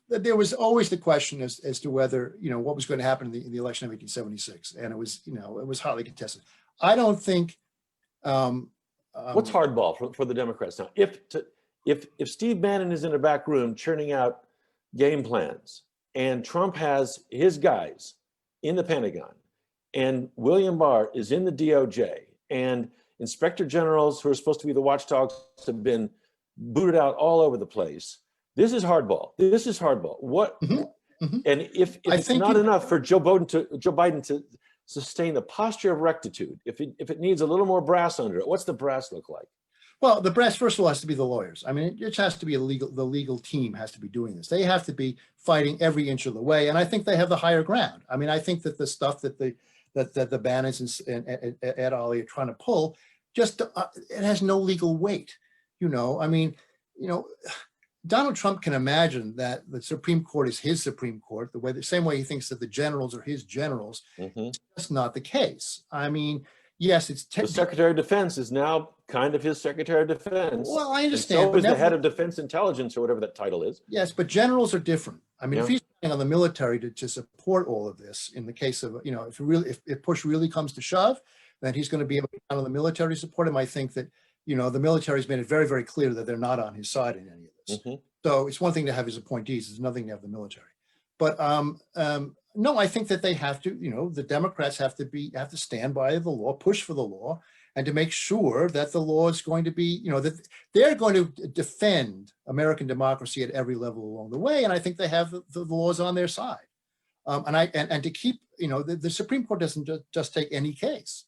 Speaker 2: there was always the question as to whether, what was going to happen in the election of 1876, and it was hotly contested. I don't think.
Speaker 1: What's hardball for the Democrats now? If Steve Bannon is in a back room churning out game plans, and Trump has his guys in the Pentagon, and William Barr is in the DOJ, and inspector generals who are supposed to be the watchdogs have been booted out all over the place. This is hardball. What? And if it's not enough for Joe Biden to sustain the posture of rectitude, if it needs a little more brass under it, what's the brass look like?
Speaker 2: Well, the brass, first of all, has to be the lawyers. I mean, it has to be the legal team has to be doing this. They have to be fighting every inch of the way, and I think they have the higher ground. I mean, I think that the stuff that the Bannons and Ed Ollie are trying to pull, just it has no legal weight. Donald Trump can imagine that the Supreme Court is his Supreme Court, the same way he thinks that the generals are his generals. That's not the case. I mean, yes, it's
Speaker 1: the Secretary of Defense is now kind of his Secretary of Defense.
Speaker 2: Well, I understand.
Speaker 1: So is the head of Defense Intelligence, or whatever that title is.
Speaker 2: Yes, but generals are different. I mean, if he's relying on the military to support all of this, in the case of, if push really comes to shove, then he's going to be able to count on the military to support him. I think that, the military's made it very, very clear that they're not on his side in any of this. So it's one thing to have his appointees, it's another thing to have the military. But no, I think that they have to, the Democrats have to stand by the law, push for the law, and to make sure that the law is going to be, that they're going to defend American democracy at every level along the way. And I think they have the laws on their side. And to keep, the Supreme Court doesn't just take any case.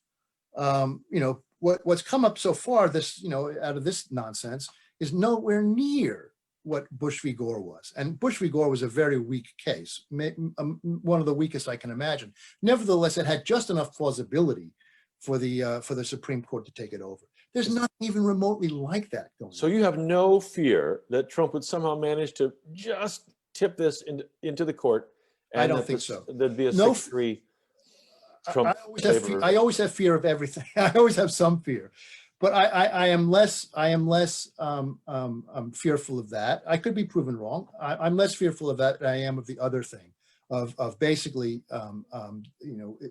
Speaker 2: What's come up so far, this, out of this nonsense, is nowhere near what Bush v. Gore was. And Bush v. Gore was a very weak case, one of the weakest I can imagine. Nevertheless, it had just enough plausibility for the Supreme Court to take it over. There's nothing even remotely like that going on.
Speaker 1: So you have no fear that Trump would somehow manage to just tip this into the court? And
Speaker 2: I don't think so.
Speaker 1: There'd be a 6-3 Trump favor.
Speaker 2: I always have fear of everything. I always have some fear. But I am less fearful of that. I could be proven wrong. I'm less fearful of that than I am of the other thing, of basically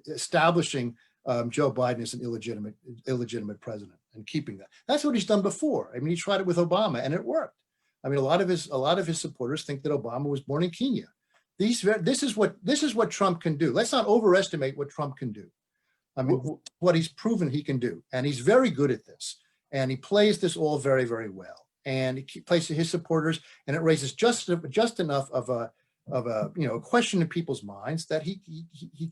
Speaker 2: establishing Joe Biden as an illegitimate president and keeping that. That's what he's done before. I mean, he tried it with Obama and it worked. I mean, a lot of his supporters think that Obama was born in Kenya. This is what Trump can do. Let's not overestimate what Trump can do. I mean, what he's proven he can do, and he's very good at this. And he plays this all very, very well. And he plays to his supporters, and it raises just enough of a question in people's minds that he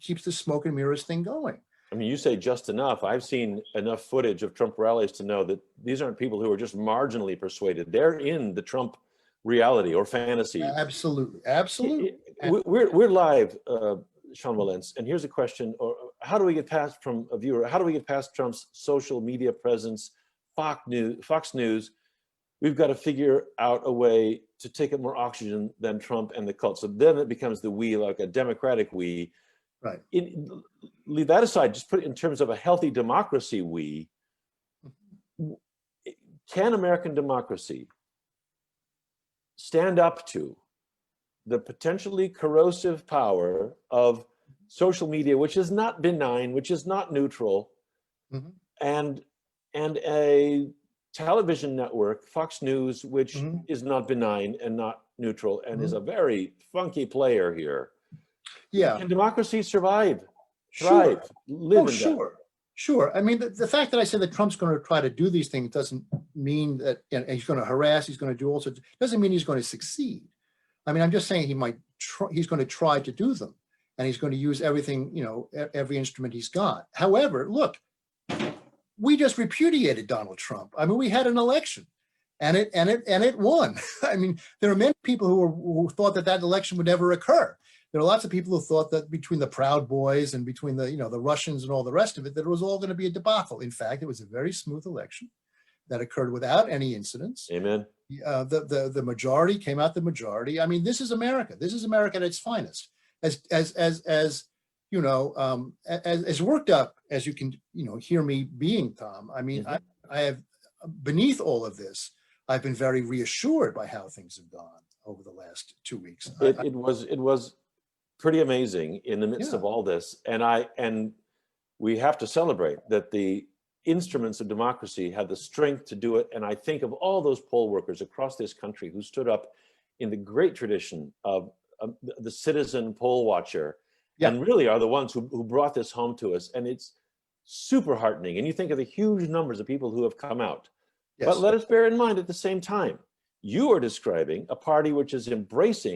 Speaker 2: keeps the smoke and mirrors thing going.
Speaker 1: I mean, you say just enough. I've seen enough footage of Trump rallies to know that these aren't people who are just marginally persuaded. They're in the Trump reality or fantasy.
Speaker 2: Absolutely, absolutely.
Speaker 1: We're live, Sean Wilentz, and here's a question: or how do we get past from a viewer? How do we get past Trump's social media presence, Fox News? We've got to figure out a way to take up more oxygen than Trump and the cult. So then it becomes the we, like a democratic we.
Speaker 2: Right.
Speaker 1: Leave that aside, just put it in terms of a healthy democracy we. Can American democracy stand up to the potentially corrosive power of social media, which is not benign, which is not neutral, and a television network, Fox News, which is not benign and not neutral and is a very funky player here?
Speaker 2: Yeah.
Speaker 1: Can democracy survive, thrive, live in that?
Speaker 2: Sure. I mean, the fact that I said that Trump's going to try to do these things doesn't mean that he's going to harass, he's going to do all sorts, doesn't mean he's going to succeed. I mean, I'm just saying he's going to try to do them, and he's going to use everything, every instrument he's got. However, look, we just repudiated Donald Trump. I mean, we had an election, and it won. I mean, there are many people who thought that election would never occur. There are lots of people who thought that between the Proud Boys and between the the Russians and all the rest of it, that it was all going to be a debacle. In fact, it was a very smooth election that occurred without any incidents.
Speaker 1: Amen.
Speaker 2: The majority came out the majority. I mean, this is America. This is America at its finest. As worked up as you can hear me being, Tom. I mean, I have, beneath all of this, I've been very reassured by how things have gone over the last 2 weeks.
Speaker 1: It was pretty amazing in the midst of all this, and we have to celebrate that the instruments of democracy had the strength to do it. And I think of all those poll workers across this country who stood up in the great tradition of the citizen poll watcher, and really are the ones who brought this home to us. And it's super heartening. And you think of the huge numbers of people who have come out. Yes. But let us bear in mind at the same time, you are describing a party which has embraced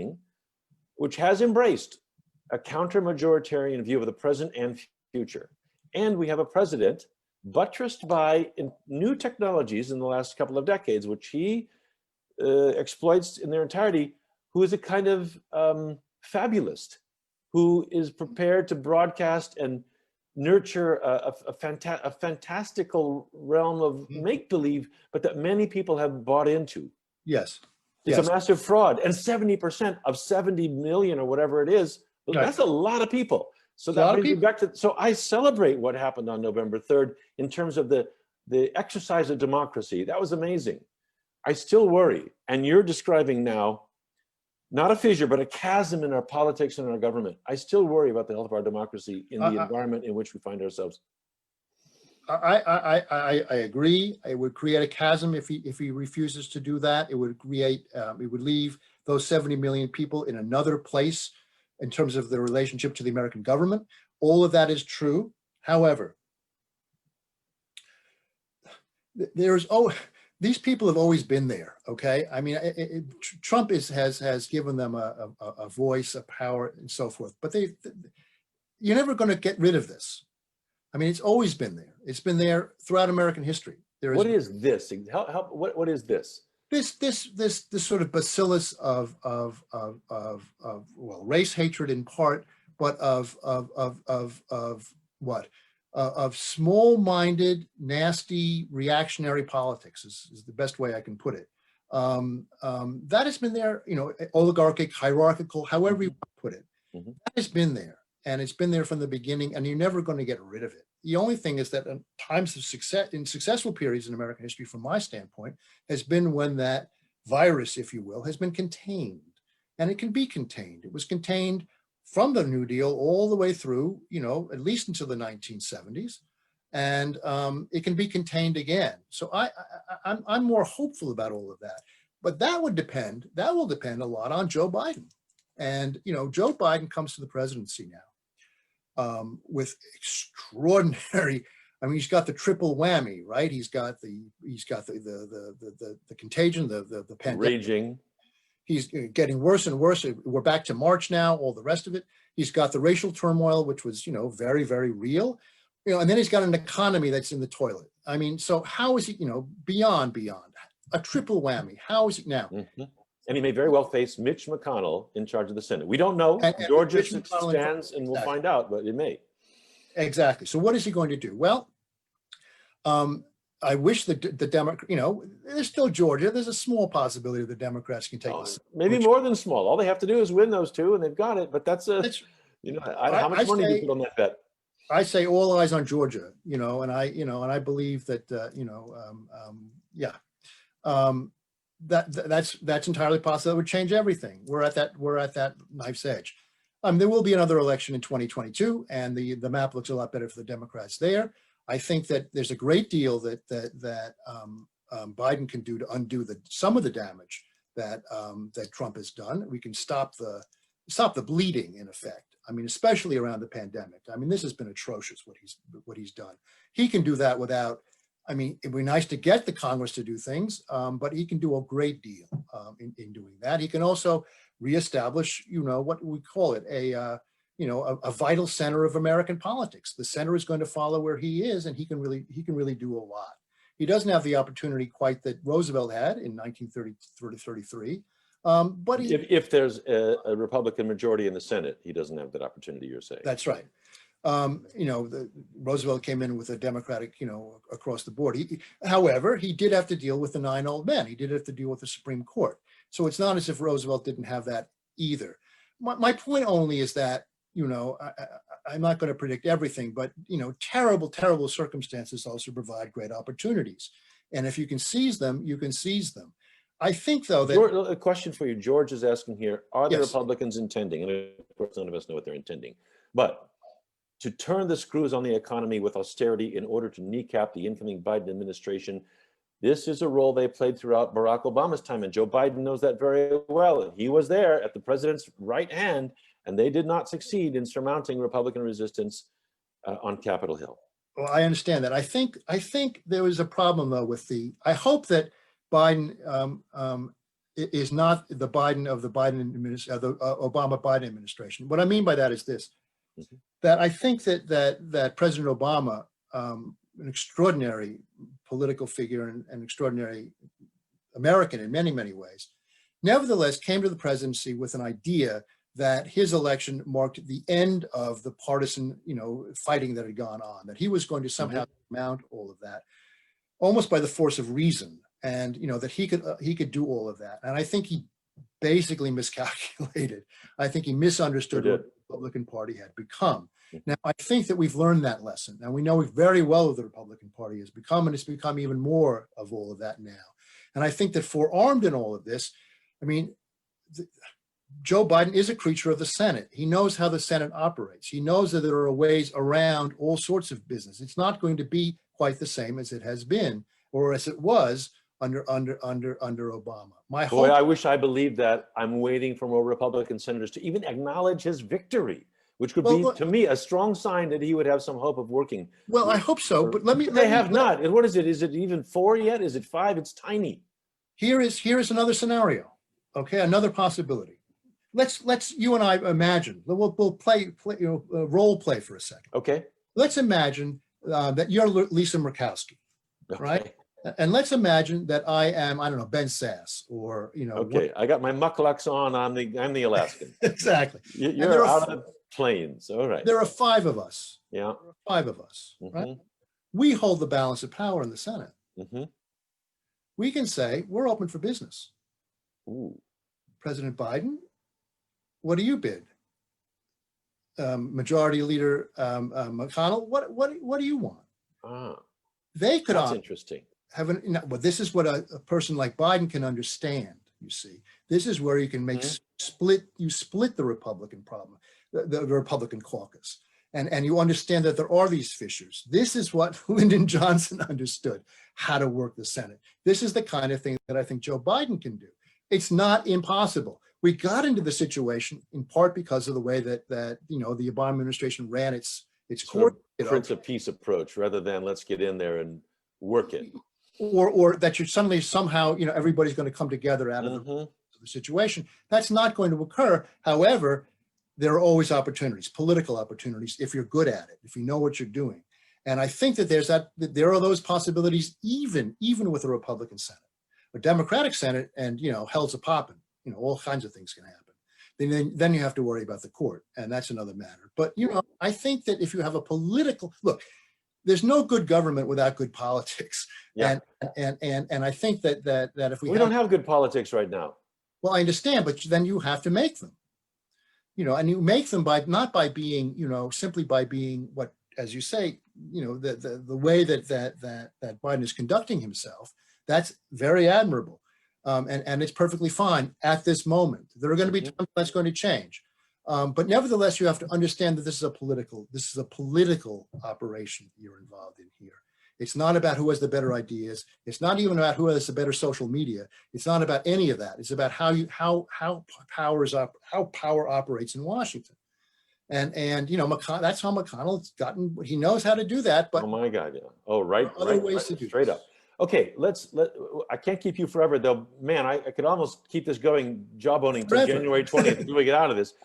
Speaker 1: a counter-majoritarian view of the present and future. And we have a president buttressed by new technologies in the last couple of decades, which he exploits in their entirety, who is a kind of fabulist, who is prepared to broadcast and nurture a fantastical realm of make-believe, but that many people have bought into.
Speaker 2: Yes.
Speaker 1: It's a massive fraud. And 70% of 70 million or whatever it is, that's a lot of people. So that brings me back to, so I celebrate what happened on November 3rd in terms of the exercise of democracy. That was amazing. I still worry, and you're describing now, not a fissure, but a chasm in our politics and our government. I still worry about the health of our democracy in the environment in which we find ourselves.
Speaker 2: I agree. It would create a chasm if he refuses to do that. It would create, it would leave those 70 million people in another place in terms of their relationship to the American government. All of that is true. However, these people have always been there, okay? I mean, Trump has given them a voice, a power, and so forth, but you're never going to get rid of this. I mean, it's always been there. It's been there throughout American history.
Speaker 1: What is this? What is this?
Speaker 2: This sort of bacillus of race hatred in part, but of small-minded, nasty, reactionary politics is the best way I can put it. That has been there, oligarchic, hierarchical, however you want to put it. That has been there, and it's been there from the beginning, and you're never going to get rid of it. The only thing is that in times of success, in successful periods in American history, from my standpoint, has been when that virus, if you will, has been contained, and it can be contained. It was contained from the New Deal all the way through, at least until the 1970s, and it can be contained again. So I'm more hopeful about all of that, but that will depend a lot on Joe Biden. And Joe Biden comes to the presidency now with extraordinary I mean, he's got the triple whammy, right? He's got the contagion, the pandemic.
Speaker 1: Raging.
Speaker 2: He's getting worse and worse. We're back to March now, all the rest of it. He's got the racial turmoil, which was, very, very real, and then he's got an economy that's in the toilet. I mean, so how is he, beyond a triple whammy? How is he now?
Speaker 1: Mm-hmm. And he may very well face Mitch McConnell in charge of the Senate. We don't know.
Speaker 2: And
Speaker 1: Georgia stands, and we'll find out, but it may.
Speaker 2: Exactly. So what is he going to do? Well, I wish the Democrat, there's still Georgia. There's a small possibility the Democrats can take this.
Speaker 1: Maybe more than small. All they have to do is win those two, and they've got it. But that's how much money do you put on that bet?
Speaker 2: I say all eyes on Georgia. And I believe that that's entirely possible. It would change everything. We're at that knife's edge. There will be another election in 2022, and the map looks a lot better for the Democrats there. I think that there's a great deal that Biden can do to undo some of the damage that Trump has done. We can stop the bleeding, in effect. I mean, especially around the pandemic. I mean, this has been atrocious what he's done. He can do that without. I mean, it'd be nice to get the Congress to do things, but he can do a great deal in doing that. He can also reestablish, what we call it, a vital center of American politics. The center is going to follow where he is, and he can really do a lot. He doesn't have the opportunity quite that Roosevelt had in 1933. But
Speaker 1: if there's a Republican majority in the Senate, he doesn't have that opportunity, you're saying.
Speaker 2: That's right. Roosevelt came in with a Democratic, across the board. However, he did have to deal with the 9 old men. He did have to deal with the Supreme Court. So it's not as if Roosevelt didn't have that either. My point only is that, I'm not going to predict everything, but, terrible, terrible circumstances also provide great opportunities. And if you can seize them, you can seize them. I think, though, that...
Speaker 1: George, a question for you. George is asking here, are the
Speaker 2: Yes.
Speaker 1: Republicans intending, and of course none of us know what they're intending, but to turn the screws on the economy with austerity in order to kneecap the incoming Biden administration? This is a role they played throughout Barack Obama's time, and Joe Biden knows that very well. And he was there at the president's right hand, and they did not succeed in surmounting Republican resistance on Capitol Hill.
Speaker 2: Well, I understand that. I think there was a problem, though, I hope that Biden is not the Biden of the Obama Biden administration. What I mean by that is this: that I think that President Obama, an extraordinary political figure and an extraordinary American in many, many ways, nevertheless came to the presidency with an idea that his election marked the end of the partisan, fighting that had gone on, that he was going to somehow mount all of that, almost by the force of reason, and that he could do all of that. And I think he basically miscalculated. I think he misunderstood what the Republican Party had become. Now, I think that we've learned that lesson. Now, we know very well what the Republican Party has become, and it's become even more of all of that now. And I think that forearmed in all of this, I mean, Joe Biden is a creature of the Senate. He knows how the Senate operates. He knows that there are ways around all sorts of business. It's not going to be quite the same as it has been, or as it was under Obama.
Speaker 1: Boy, I wish I believed that. I'm waiting for more Republican senators to even acknowledge his victory, which could be, to me, a strong sign that he would have some hope of working.
Speaker 2: Well, I hope so, but
Speaker 1: They have not. And what is it? Is it even 4 yet? Is it 5? It's tiny.
Speaker 2: Here is another scenario. Okay, another possibility. Let's you and I imagine. We'll play role play for a second.
Speaker 1: Okay.
Speaker 2: Let's imagine that you're Lisa Murkowski, right? And let's imagine that I am, I don't know, Ben Sass, or
Speaker 1: Okay, I got my mucklucks on. I'm the Alaskan.
Speaker 2: Exactly.
Speaker 1: You're out of planes. All right.
Speaker 2: There are 5 of us.
Speaker 1: Yeah.
Speaker 2: 5 of us. Right. We hold the balance of power in the Senate. We can say we're open for business.
Speaker 1: Ooh.
Speaker 2: President Biden, what do you bid? Majority Leader McConnell, what do you want? They could.
Speaker 1: That's interesting.
Speaker 2: Well, this is what a person like Biden can understand. You see, this is where you can make split the Republican problem, the Republican caucus, and you understand that there are these fissures. This is what Lyndon Johnson understood, how to work the Senate. This is the kind of thing that I think Joe Biden can do. It's not impossible. We got into the situation in part because of the way that the Obama administration ran its It's
Speaker 1: Sort
Speaker 2: court,
Speaker 1: of Prince of Peace approach rather than let's get in there and work it.
Speaker 2: or that you're suddenly somehow, everybody's going to come together out of the situation. That's not going to occur. However, there are always opportunities, political opportunities, if you're good at it, if you know what you're doing. And I think that there are those possibilities even with a Republican Senate. A Democratic Senate and, hell's a popping, all kinds of things can happen. Then you have to worry about the court, and that's another matter. But, I think that if you have a political, look, there's no good government without good politics.
Speaker 1: Yeah.
Speaker 2: And I think that if
Speaker 1: we don't have good politics right now.
Speaker 2: Well, I understand, but then you have to make them, and you make them not by being, simply by being what, as you say, the way that Biden is conducting himself. That's very admirable. And it's perfectly fine at this moment. There are going to be times that's going to change. But nevertheless, you have to understand that this is a political operation you're involved in here. It's not about who has the better ideas. It's not even about who has the better social media. It's not about any of that. It's about how power operates in Washington. And that's how McConnell's gotten. He knows how to do that. But
Speaker 1: oh my God, yeah. Oh, right.
Speaker 2: Other ways to do
Speaker 1: straight
Speaker 2: this.
Speaker 1: up. Okay, I can't keep you forever though. Man, I could almost keep this going, jawboning till January 20th until we get out of this.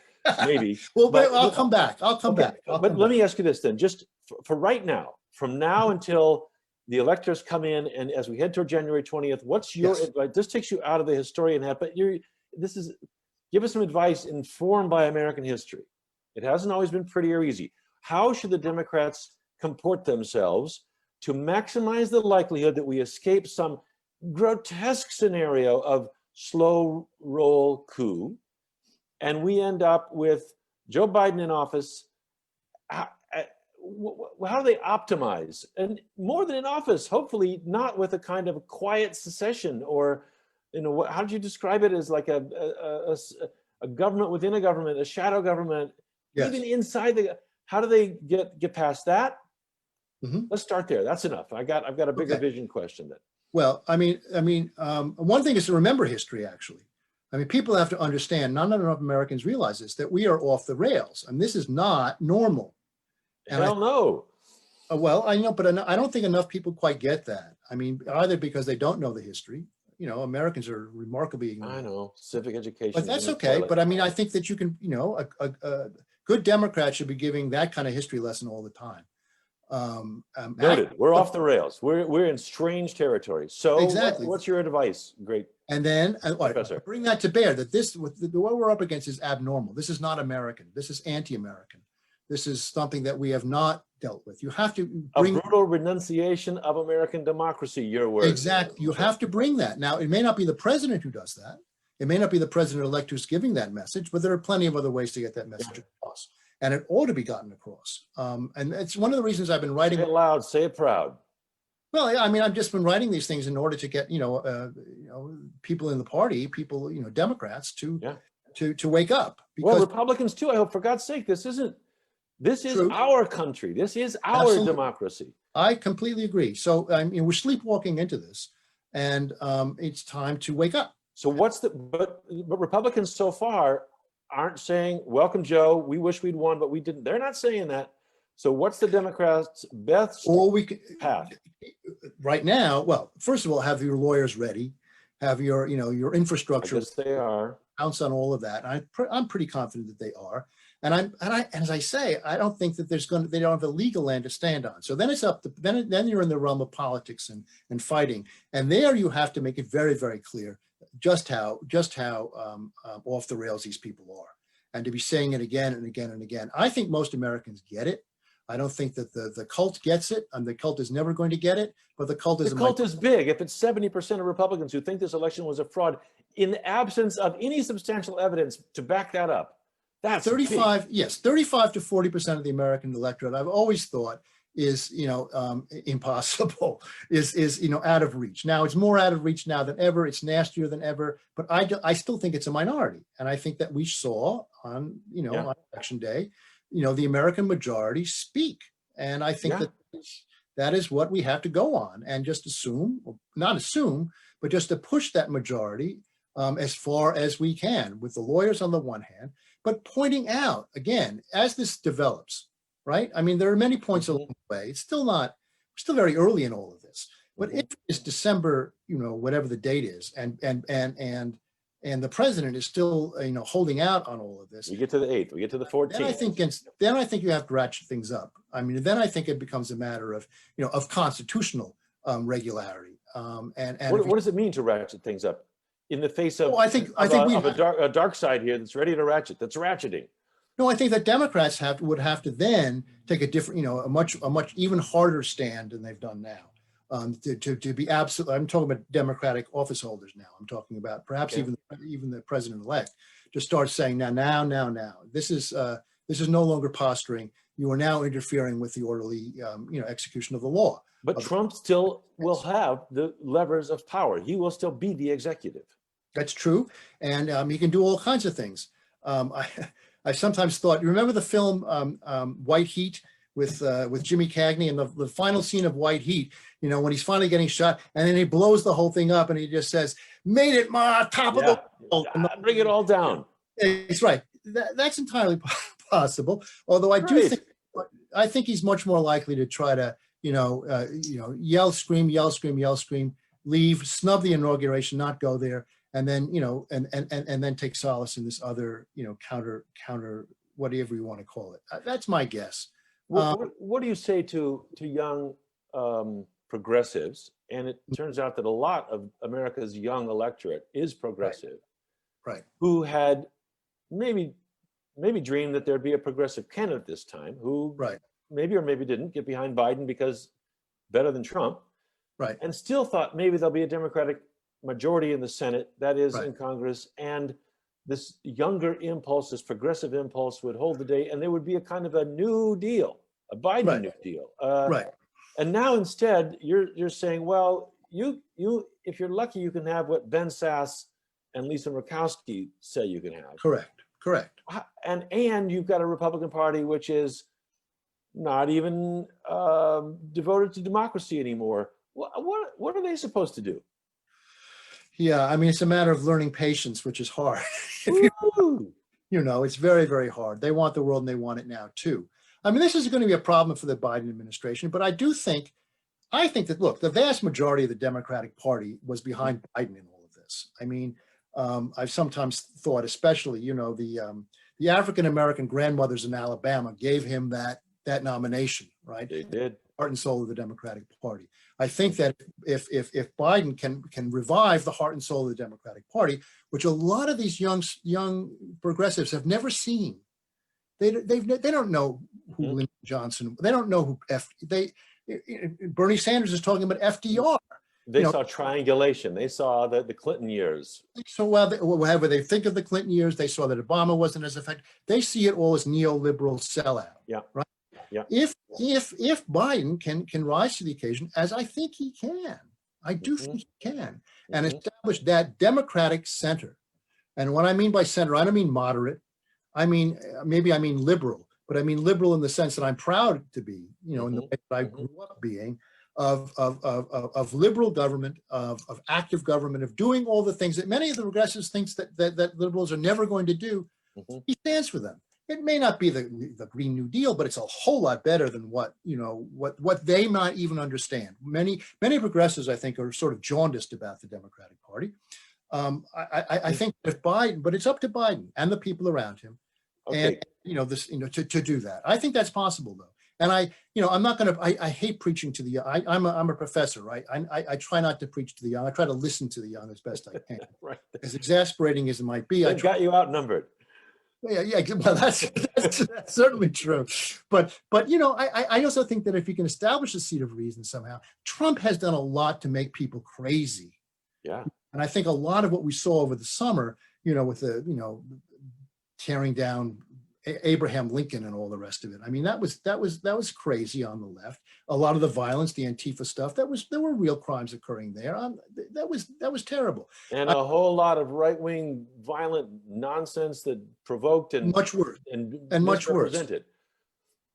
Speaker 1: Maybe.
Speaker 2: Well, but I'll come back.
Speaker 1: But let me ask you this then, just for right now, from now until the electors come in and as we head toward January 20th, what's your advice? This takes you out of the historian hat, but give us some advice informed by American history. It hasn't always been pretty or easy. How should the Democrats comport themselves to maximize the likelihood that we escape some grotesque scenario of slow roll coup and we end up with Joe Biden in office? How do they optimize? And more than in office, hopefully not with a kind of a quiet secession or, how did you describe it, as like a government within a government, a shadow government, even inside how do they get past that? Let's start there. That's enough. I've got a bigger vision question then.
Speaker 2: Well, one thing is to remember history, actually. People have to understand, not enough Americans realize this, that we are off the rails. And this is not normal.
Speaker 1: Hell no.
Speaker 2: Well, I know, but I don't think enough people quite get that. Either because they don't know the history. Americans are remarkably ignorant.
Speaker 1: I know, civic education.
Speaker 2: But that's okay. But I think that you can, a good Democrat should be giving that kind of history lesson all the time.
Speaker 1: Noted. We're off the rails. We're in strange territory. So
Speaker 2: exactly.
Speaker 1: What's your advice? Great.
Speaker 2: And then bring that to bear, that what we're up against is abnormal. This is not American. This is anti-American. This is something that we have not dealt with. You have to bring
Speaker 1: a brutal renunciation of American democracy, your words.
Speaker 2: Exactly. You have to bring that. Now, it may not be the president who does that. It may not be the president-elect who's giving that message, but there are plenty of other ways to get that message across. And it ought to be gotten across. And it's one of the reasons I've been writing.
Speaker 1: Say it loud, say it proud.
Speaker 2: Well, I've just been writing these things in order to get, people in the party, Democrats to wake up.
Speaker 1: Because, well, Republicans too, I hope, for God's sake. This is our country. This is our democracy.
Speaker 2: I completely agree. So, we're sleepwalking into this, and it's time to wake up.
Speaker 1: So but Republicans so far aren't saying, welcome, Joe, we wish we'd won, but we didn't. They're not saying that. So what's the Democrats' best path?
Speaker 2: Right now, well, first of all, have your lawyers ready, have your infrastructure.
Speaker 1: Yes, they are.
Speaker 2: Bounce on all of that. And I'm pretty confident that they are. And as I say, I don't think that they don't have a legal land to stand on. So then it's up to, then you're in the realm of politics and fighting. And there you have to make it very, very clear just how off the rails these people are. And to be saying it again and again and again. I think most Americans get it. I don't think that the cult gets it, and the cult is never going to get it, but the cult is
Speaker 1: big. If it's 70% of Republicans who think this election was a fraud, in the absence of any substantial evidence to back that up, that's
Speaker 2: 35,
Speaker 1: big.
Speaker 2: Yes, 35 to 40% of the American electorate, I've always thought is, impossible, is out of reach. Now it's more out of reach now than ever. It's nastier than ever, but I still think it's a minority. And I think that we saw on, on election day, the American majority speak. And I think that is what we have to go on and just assume, or not assume, but just to push that majority as far as we can with the lawyers on the one hand, but pointing out, again, as this develops, right? I mean, there are many points along the way. It's still not, we're still very early in all of this. But if it's December, whatever the date is, and the president is still, holding out on all of this.
Speaker 1: We get to the 8th, we get to the 14th.
Speaker 2: Then I think you have to ratchet things up. I mean, then I think it becomes a matter of, of constitutional regularity.
Speaker 1: What does it mean to ratchet things up in the face of, a dark side here that's ready to ratchet, that's ratcheting?
Speaker 2: No, I think that Democrats would have to then take a different, a much even harder stand than they've done now. To be absolute, I'm talking about Democratic office holders now. I'm talking about perhaps even the president-elect to start saying now. This is no longer posturing. You are now interfering with the orderly, execution of the law.
Speaker 1: But Trump still will have the levers of power. He will still be the executive.
Speaker 2: That's true, and he can do all kinds of things. I sometimes thought, you remember the film White Heat with Jimmy Cagney, and the final scene of White Heat, when he's finally getting shot, and then he blows the whole thing up, and he just says, "Made it, ma, top of the world."
Speaker 1: Bring it all down.
Speaker 2: He's right. That's entirely possible. Although I think he's much more likely to try to, yell, scream, leave, snub the inauguration, not go there, and then, and then take solace in this other, counter, whatever you want to call it. That's my guess.
Speaker 1: What do you say to young progressives? And it turns out that a lot of America's young electorate is progressive,
Speaker 2: right? Who
Speaker 1: had maybe dreamed that there'd be a progressive candidate this time, who maybe or maybe didn't get behind Biden because better than Trump,
Speaker 2: right?
Speaker 1: And still thought maybe there'll be a Democratic majority in the Senate, that is in Congress, and this younger impulse, this progressive impulse would hold the day, and there would be a kind of a new deal, a Biden new deal. And now instead, you're saying, well, you if you're lucky, you can have what Ben Sasse and Lisa Murkowski say you can have.
Speaker 2: Correct.
Speaker 1: And you've got a Republican Party which is not even devoted to democracy anymore. What are they supposed to do?
Speaker 2: Yeah, I mean, it's a matter of learning patience, which is hard. It's very, very hard. They want the world and they want it now too. I mean, this is going to be a problem for the Biden administration, but I think that, look, the vast majority of the Democratic Party was behind Biden in all of this. I mean, I've sometimes thought, especially, the African-American grandmothers in Alabama gave him that nomination, right?
Speaker 1: They did.
Speaker 2: Heart and soul of the Democratic Party. I think that if Biden can revive the heart and soul of the Democratic Party, which a lot of these young progressives have never seen, they don't know who Lyndon Johnson. They don't know who Bernie Sanders is talking about FDR.
Speaker 1: They saw triangulation. They saw the Clinton years.
Speaker 2: So whatever they think of the Clinton years, they saw that Obama wasn't as effective. They see it all as neoliberal sellout.
Speaker 1: Yeah.
Speaker 2: Right.
Speaker 1: Yeah.
Speaker 2: If Biden can rise to the occasion, as I think he can, I do think he can, and establish that Democratic center. And what I mean by center, I don't mean moderate. I mean, maybe I mean liberal, but I mean liberal in the sense that I'm proud to be, in the way that I grew up being, of liberal government, of active government, of doing all the things that many of the progressives think that liberals are never going to do. He stands for them. It may not be the Green New Deal, but it's a whole lot better than what they might even understand. Many progressives, I think, are sort of jaundiced about the Democratic Party. I think if Biden, but it's up to Biden and the people around him, and to do that. I think that's possible, though. And I'm not going to. I hate preaching to the young. I'm a professor, right? I try not to preach to the young. I try to listen to the young as best I can.
Speaker 1: Right.
Speaker 2: As exasperating as it might be,
Speaker 1: They've got you outnumbered.
Speaker 2: Yeah. Well, that's certainly true. But I also think that if you can establish a seat of reason somehow, Trump has done a lot to make people crazy.
Speaker 1: Yeah. And
Speaker 2: I think a lot of what we saw over the summer, with the tearing down Abraham Lincoln and all the rest of it. I mean, that was crazy on the left. A lot of the violence, the Antifa stuff, there were real crimes occurring there. That was terrible.
Speaker 1: And a whole lot of right-wing violent nonsense that provoked and
Speaker 2: much worse and much worse.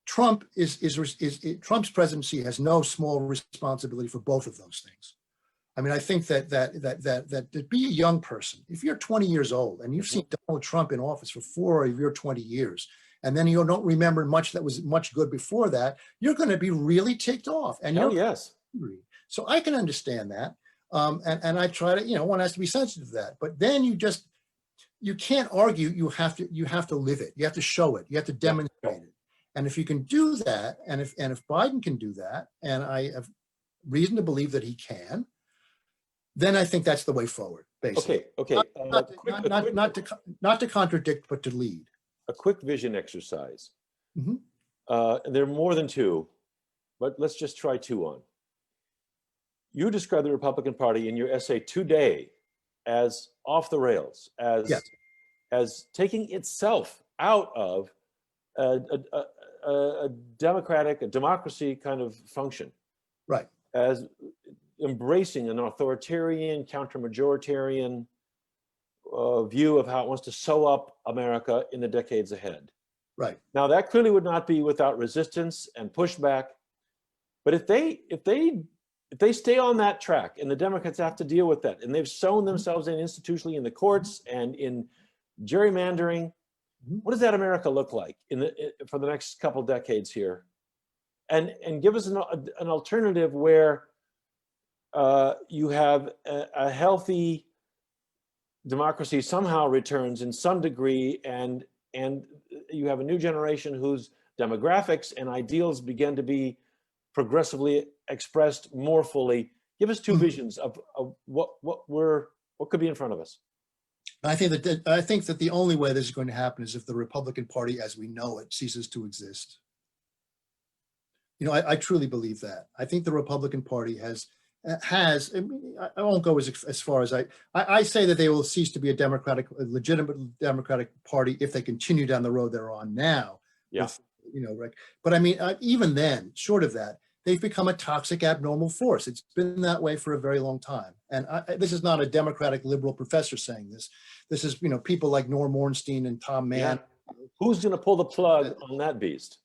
Speaker 2: Trump's presidency has no small responsibility for both of those things. I mean, I think that to be a young person, if you're 20 years old and you've seen Donald Trump in office for 4 of your 20 years, and then you don't remember much that was much good before that, you're going to be really ticked off. And
Speaker 1: Oh, yes.
Speaker 2: angry. So I can understand that. And I try to, one has to be sensitive to that. But then you can't argue. You have to live it. You have to show it. You have to demonstrate it. And if you can do that, and if Biden can do that, and I have reason to believe that he can, then I think that's the way forward. Basically,
Speaker 1: Okay.
Speaker 2: Not to contradict, but to lead.
Speaker 1: A quick vision exercise.
Speaker 2: Mm-hmm.
Speaker 1: There are more than two, but let's just try two on. You describe the Republican Party in your essay today as off the rails, as taking itself out of a democracy kind of function.
Speaker 2: Right.
Speaker 1: As embracing an authoritarian, counter-majoritarian view of how it wants to sew up America in the decades ahead.
Speaker 2: Right.
Speaker 1: Now, that clearly would not be without resistance and pushback. But if they stay on that track, and the Democrats have to deal with that, and they've sown themselves in institutionally in the courts and in gerrymandering, what does that America look like for the next couple decades here? And give us an alternative where you have a healthy democracy somehow returns in some degree, and you have a new generation whose demographics and ideals begin to be progressively expressed more fully. Give us two visions of what could be in front of us.
Speaker 2: I think that the only way this is going to happen is if the Republican Party, as we know it, ceases to exist. I truly believe that. I think the Republican Party has. I won't go as far as I say that they will cease to be a legitimate Democratic Party if they continue down the road they're on now.
Speaker 1: Yeah.
Speaker 2: Right. But I mean, even then, short of that, they've become a toxic, abnormal force. It's been that way for a very long time. And this is not a Democratic liberal professor saying this. This is, people like Norm Ornstein and Tom Mann.
Speaker 1: Yeah. Who's going to pull the plug on that beast?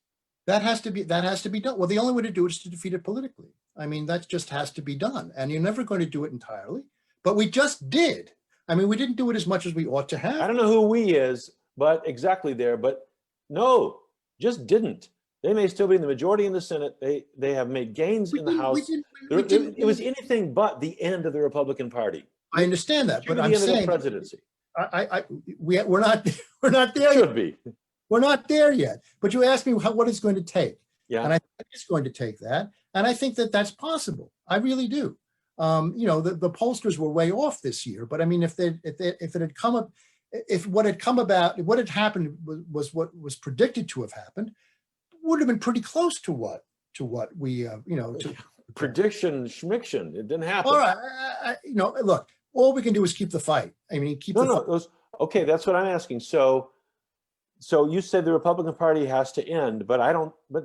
Speaker 2: That has to be done. Well, the only way to do it is to defeat it politically. I mean, that just has to be done. And you're never going to do it entirely. But we just did. I mean, we didn't do it as much as we ought to have.
Speaker 1: I don't know who we is, but exactly there. But no, just didn't. They may still be in the majority in the Senate. They have made gains in the House. It was anything but the end of the Republican Party.
Speaker 2: I understand that, but I'm saying
Speaker 1: the end of the presidency.
Speaker 2: We're not there.
Speaker 1: Should be.
Speaker 2: We're not there yet. But you asked me what it's going to take.
Speaker 1: Yeah.
Speaker 2: And I think it's going to take that. And I think that that's possible. I really do. The pollsters were way off this year, but I mean, if what had happened was what was predicted to have happened, would have been pretty close to what we
Speaker 1: prediction schmiction. It didn't happen.
Speaker 2: All right, look, all we can do is keep the fight. I mean,
Speaker 1: okay, that's what I'm asking. So you said the Republican Party has to end, but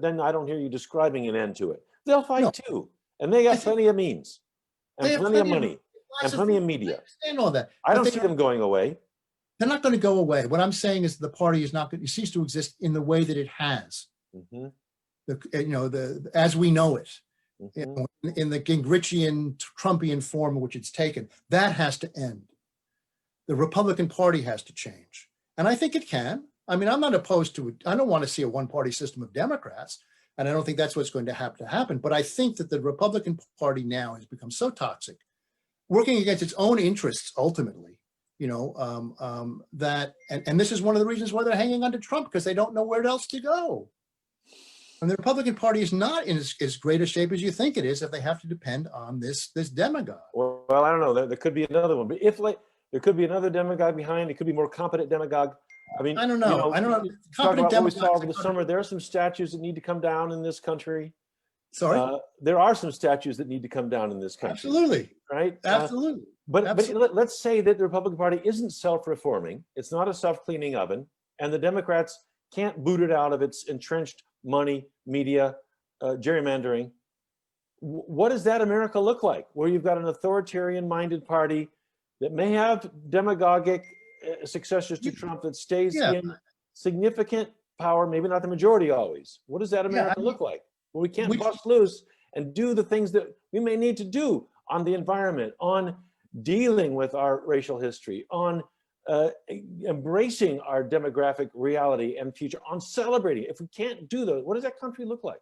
Speaker 1: then I don't hear you describing an end to it. They'll fight too, and they got plenty of means, and plenty of money, and plenty of media.
Speaker 2: I understand all that.
Speaker 1: I don't see them going away.
Speaker 2: They're not going to go away. What I'm saying is the party is not going to cease to exist in the way that it has. As we know it, in the Gingrichian, Trumpian form in which it's taken, that has to end. The Republican Party has to change, and I think it can. I mean, I'm not opposed to it. I don't want to see a one-party system of Democrats, and I don't think that's what's going to have to happen. But I think that the Republican Party now has become so toxic, working against its own interests ultimately. That and this is one of the reasons why they're hanging on to Trump, because they don't know where else to go. And the Republican Party is not in as great a shape as you think it is if they have to depend on this demagogue.
Speaker 1: Well, I don't know. There could be another one, but there could be another demagogue behind. It could be more competent demagogue. I mean,
Speaker 2: I don't know.
Speaker 1: Talk about what we saw over the summer. There are some statues that need to come down in this country.
Speaker 2: Sorry?
Speaker 1: There are some statues that need to come down in this country.
Speaker 2: Absolutely.
Speaker 1: Right?
Speaker 2: Absolutely.
Speaker 1: But let's say that the Republican Party isn't self-reforming. It's not a self-cleaning oven. And the Democrats can't boot it out of its entrenched money, media, gerrymandering. What does that America look like? Where you've got an authoritarian-minded party that may have demagogic successors to Trump that stays in significant power, maybe not the majority always. What does that America look like? Where we can't bust loose and do the things that we may need to do on the environment, on dealing with our racial history, on embracing our demographic reality and future, on celebrating. If we can't do those, what does that country look like?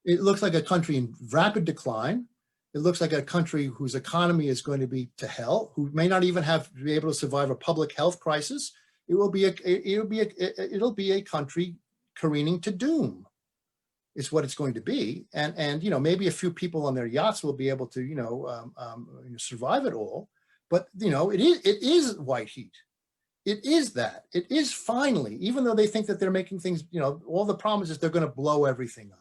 Speaker 2: It looks like a country in rapid decline. It looks like a country whose economy is going to be to hell, who may not even be able to survive a public health crisis. It'll be a country careening to doom, is what it's going to be. And maybe a few people on their yachts will be able to survive it all. But it is white heat. It is that. It is finally, even though they think that they're making things, all the promises, they're going to blow everything up.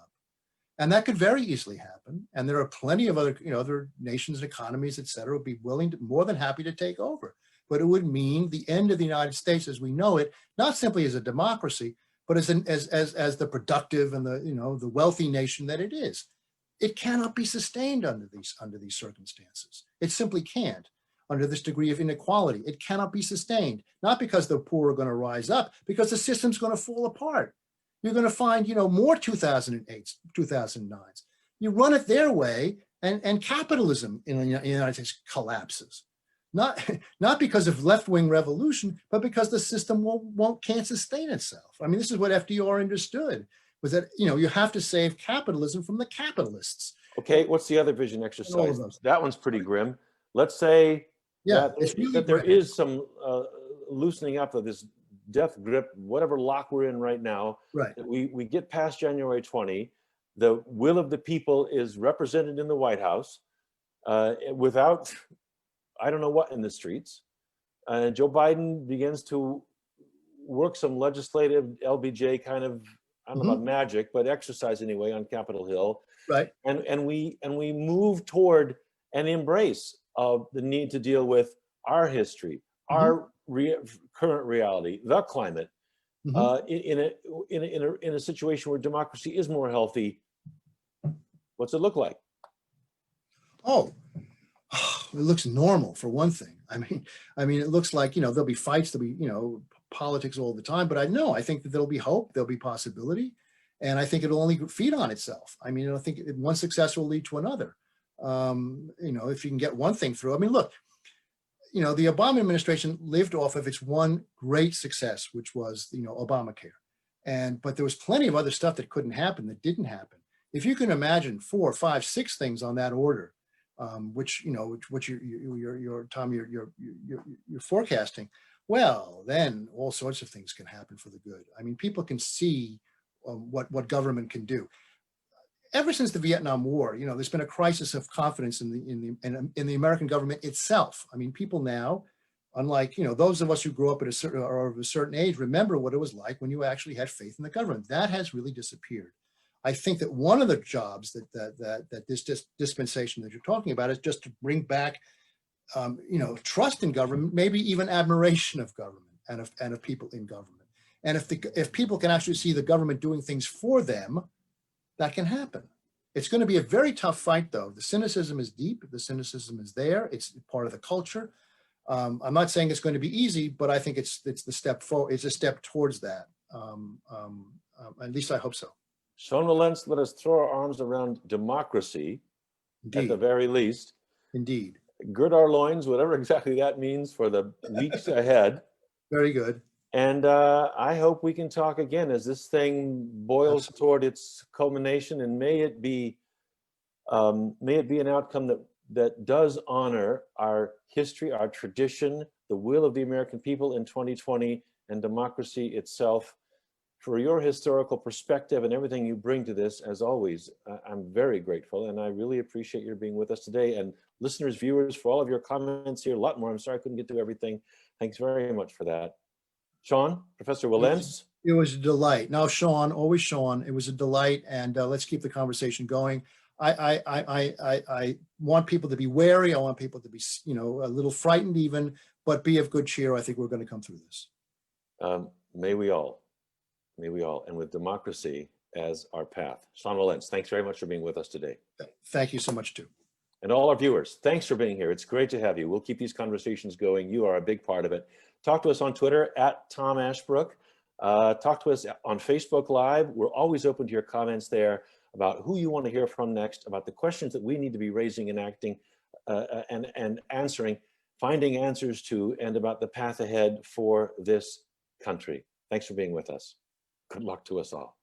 Speaker 2: And that could very easily happen. And there are plenty of other nations and economies, et cetera, would be more than happy to take over. But it would mean the end of the United States as we know it, not simply as a democracy, but as the productive and the wealthy nation that it is. It cannot be sustained under these circumstances. It simply can't. Under this degree of inequality, it cannot be sustained. Not because the poor are going to rise up, because the system's going to fall apart. You're going to find, more 2008s, 2009s. You run it their way, and capitalism in the United States collapses. Not because of left-wing revolution, but because the system can't sustain itself. I mean, this is what FDR understood, was that, you have to save capitalism from the capitalists.
Speaker 1: Okay, what's the other vision exercise? That one's pretty grim. Let's say that there is some loosening up of this death grip, whatever lock we're in right now.
Speaker 2: Right.
Speaker 1: We get past January 20. The will of the people is represented in the White House without, I don't know what, in the streets. Joe Biden begins to work some legislative LBJ kind of, I don't know about magic, but exercise anyway on Capitol Hill.
Speaker 2: Right.
Speaker 1: And we move toward an embrace of the need to deal with our history, our current reality, the climate, in a situation where democracy is more healthy. What's it look like?
Speaker 2: Oh, it looks normal, for one thing. I mean, it looks like, there'll be fights, there'll be, politics all the time, but I think that there'll be hope, there'll be possibility, and I think it'll only feed on itself. I mean, I think one success will lead to another. If you can get one thing through. I mean, look, the Obama administration lived off of its one great success, which was, Obamacare. But there was plenty of other stuff that couldn't happen, that didn't happen. If you can imagine 4, 5, 6 things on that order, which you're forecasting, well, then all sorts of things can happen for the good. I mean, people can see what government can do. Ever since the Vietnam War, there's been a crisis of confidence in the American government itself. I mean, people now, unlike those of us who grew up at a certain age, remember what it was like when you actually had faith in the government. That has really disappeared. I think that one of the jobs that this dispensation that you're talking about is just to bring back, trust in government, maybe even admiration of government and of people in government. And if people can actually see the government doing things for them, that can happen. It's going to be a very tough fight, though. The cynicism is deep. The cynicism is there. It's part of the culture. I'm not saying it's going to be easy, but I think it's the step forward. It's a step towards that. At least I hope so.
Speaker 1: Sean Wilentz, let us throw our arms around democracy, at the very least.
Speaker 2: Indeed.
Speaker 1: Gird our loins, whatever exactly that means, for the weeks ahead.
Speaker 2: Very good.
Speaker 1: And I hope we can talk again as this thing boils toward its culmination, and may it be an outcome that does honor our history, our tradition, the will of the American people in 2020, and democracy itself. For your historical perspective and everything you bring to this, as always, I'm very grateful, and I really appreciate your being with us today. And listeners, viewers, for all of your comments here, a lot more. I'm sorry I couldn't get to everything. Thanks very much for that. Sean, Professor Wilentz.
Speaker 2: It was a delight. No, Sean, always Sean. It was a delight, and let's keep the conversation going. I want people to be wary. I want people to be, a little frightened even, but be of good cheer. I think we're going to come through this.
Speaker 1: May we all. May we all, and with democracy as our path. Sean Wilentz, thanks very much for being with us today.
Speaker 2: Thank you so much, too.
Speaker 1: And all our viewers, thanks for being here. It's great to have you. We'll keep these conversations going. You are a big part of it. Talk to us on Twitter @TomAshbrook. Talk to us on Facebook Live. We're always open to your comments there about who you want to hear from next, about the questions that we need to be raising and acting and answering. finding answers to and about the path ahead for this country. Thanks for being with us. Good luck to us all.